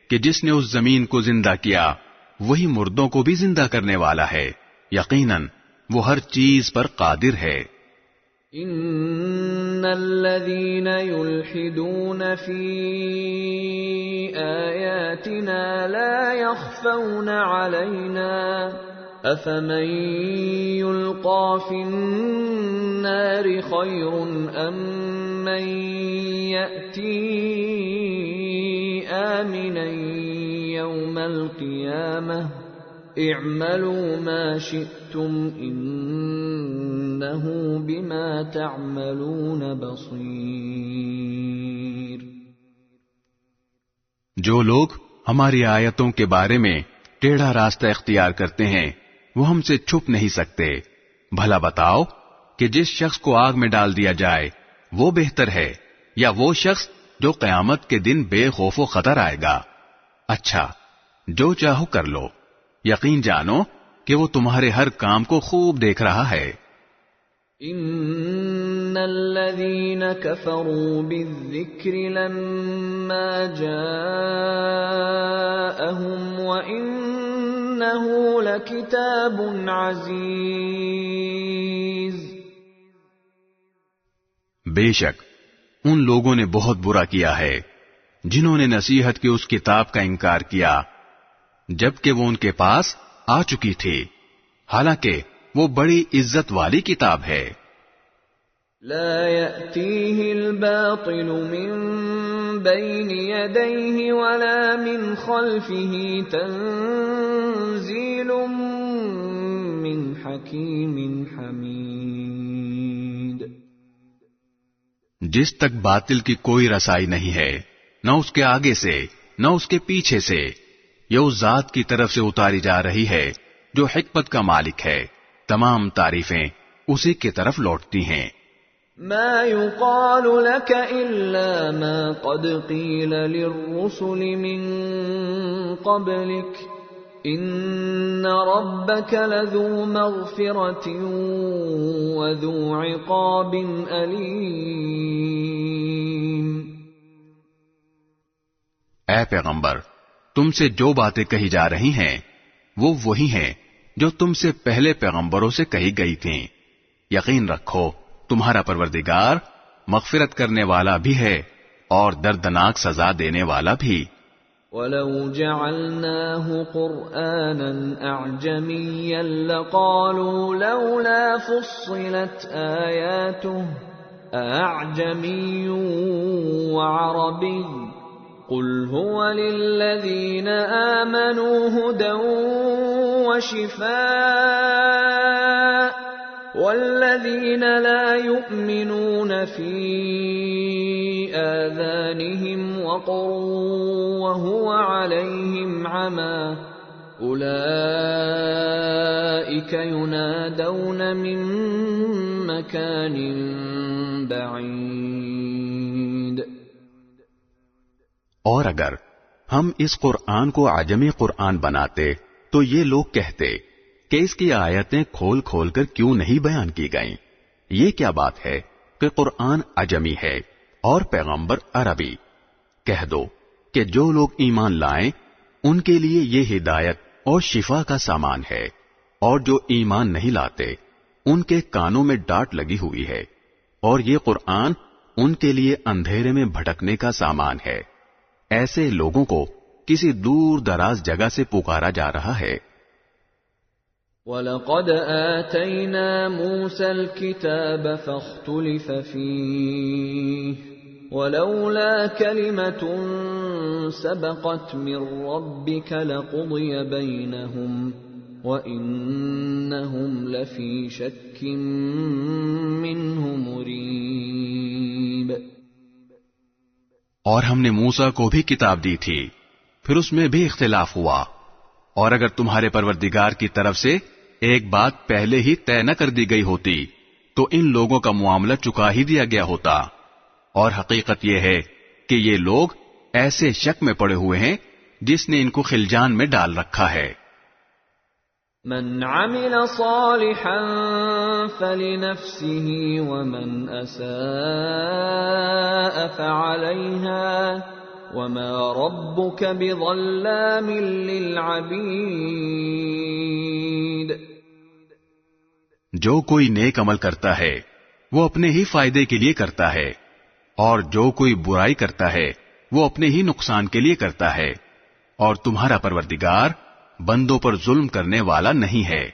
کہ جس نے اس زمین کو زندہ کیا وہی مردوں کو بھی زندہ کرنے والا ہے، یقیناً وہ ہر چیز پر قادر ہے۔ ان الذين يلحدون في آياتنا لا يخفون علينا افمن يلقى في النار خير ام من يأتي آمنا يوم القيامة اعملوا ما شئتم انه بما تعملون بصیر۔ جو لوگ ہماری آیتوں کے بارے میں ٹیڑھا راستہ اختیار کرتے ہیں وہ ہم سے چھپ نہیں سکتے۔ بھلا بتاؤ کہ جس شخص کو آگ میں ڈال دیا جائے وہ بہتر ہے یا وہ شخص جو قیامت کے دن بے خوف و خطر آئے گا؟ اچھا، جو چاہو کر لو، یقین جانو کہ وہ تمہارے ہر کام کو خوب دیکھ رہا ہے۔ ان الذين كفروا بالذكر لما جاءهم وانه لكتاب عزيز۔ بے شک ان لوگوں نے بہت برا کیا ہے جنہوں نے نصیحت کی اس کتاب کا انکار کیا جبکہ وہ ان کے پاس آ چکی تھی، حالانکہ وہ بڑی عزت والی کتاب ہے۔ لا يأتيه الباطل من بين يديه ولا من خلفه تنزيل من حكيم حميد۔ جس تک باطل کی کوئی رسائی نہیں ہے، نہ اس کے آگے سے نہ اس کے پیچھے سے، یہ اس ذات کی طرف سے اتاری جا رہی ہے جو حکمت کا مالک ہے، تمام تعریفیں اسی کی طرف لوٹتی ہیں۔ ما يقال لك إلا ما قد قيل للرسل من قبلك إن ربك لذو مغفرة وذو عقاب أليم۔ اے پیغمبر، تم سے جو باتیں کہی جا رہی ہیں وہ وہی ہیں جو تم سے پہلے پیغمبروں سے کہی گئی تھیں۔ یقین رکھو تمہارا پروردگار مغفرت کرنے والا بھی ہے اور دردناک سزا دینے والا بھی۔ وَلَوْ جَعَلْنَاهُ قُرْآنًا أَعْجَمِيًّا لَقَالُوا لَوْلَا فُصِّلَتْ آيَاتُهُ أَأَعْجَمِيٌّ وَعَرَبِيٌّ قُلْ هُوَ لِلَّذِينَ آمَنُوا هُدًى وَشِفَاءٌ وَالَّذِينَ لَا يُؤْمِنُونَ فِي آذَانِهِمْ وَقْرٌ وَهُوَ عَلَيْهِمْ عَمًى أُولَئِكَ يُنَادَوْنَ مِن مَّكَانٍ بَعِيدٍ۔ اور اگر ہم اس قرآن کو عجمی قرآن بناتے تو یہ لوگ کہتے کہ اس کی آیتیں کھول کھول کر کیوں نہیں بیان کی گئیں؟ یہ کیا بات ہے کہ قرآن عجمی ہے اور پیغمبر عربی؟ کہہ دو کہ جو لوگ ایمان لائیں ان کے لیے یہ ہدایت اور شفا کا سامان ہے، اور جو ایمان نہیں لاتے ان کے کانوں میں ڈانٹ لگی ہوئی ہے، اور یہ قرآن ان کے لیے اندھیرے میں بھٹکنے کا سامان ہے۔ ایسے لوگوں کو کسی دور دراز جگہ سے پکارا جا رہا ہے۔ وَلَقَدْ آتَيْنَا مُوسَى الْكِتَابَ فَاخْتُلِفَ فِيهِ وَلَوْلَا كَلِمَةٌ سَبَقَتْ مِنْ رَبِّكَ لَقُضِيَ بَيْنَهُمْ وَإِنَّهُمْ لَفِي شَكٍّ مِّنْهُ مُرِيبٍ۔ اور ہم نے موسیٰ کو بھی کتاب دی تھی، پھر اس میں بھی اختلاف ہوا، اور اگر تمہارے پروردگار کی طرف سے ایک بات پہلے ہی طے نہ کر دی گئی ہوتی تو ان لوگوں کا معاملہ چکا ہی دیا گیا ہوتا، اور حقیقت یہ ہے کہ یہ لوگ ایسے شک میں پڑے ہوئے ہیں جس نے ان کو خلجان میں ڈال رکھا ہے۔ من عمل صالحا فلنفسه ومن اساء فعليها وما ربك بظلام للعبید۔ جو کوئی نیک عمل کرتا ہے وہ اپنے ہی فائدے کے لیے کرتا ہے، اور جو کوئی برائی کرتا ہے وہ اپنے ہی نقصان کے لیے کرتا ہے، اور تمہارا پروردگار بندوں پر ظلم کرنے والا نہیں ہے۔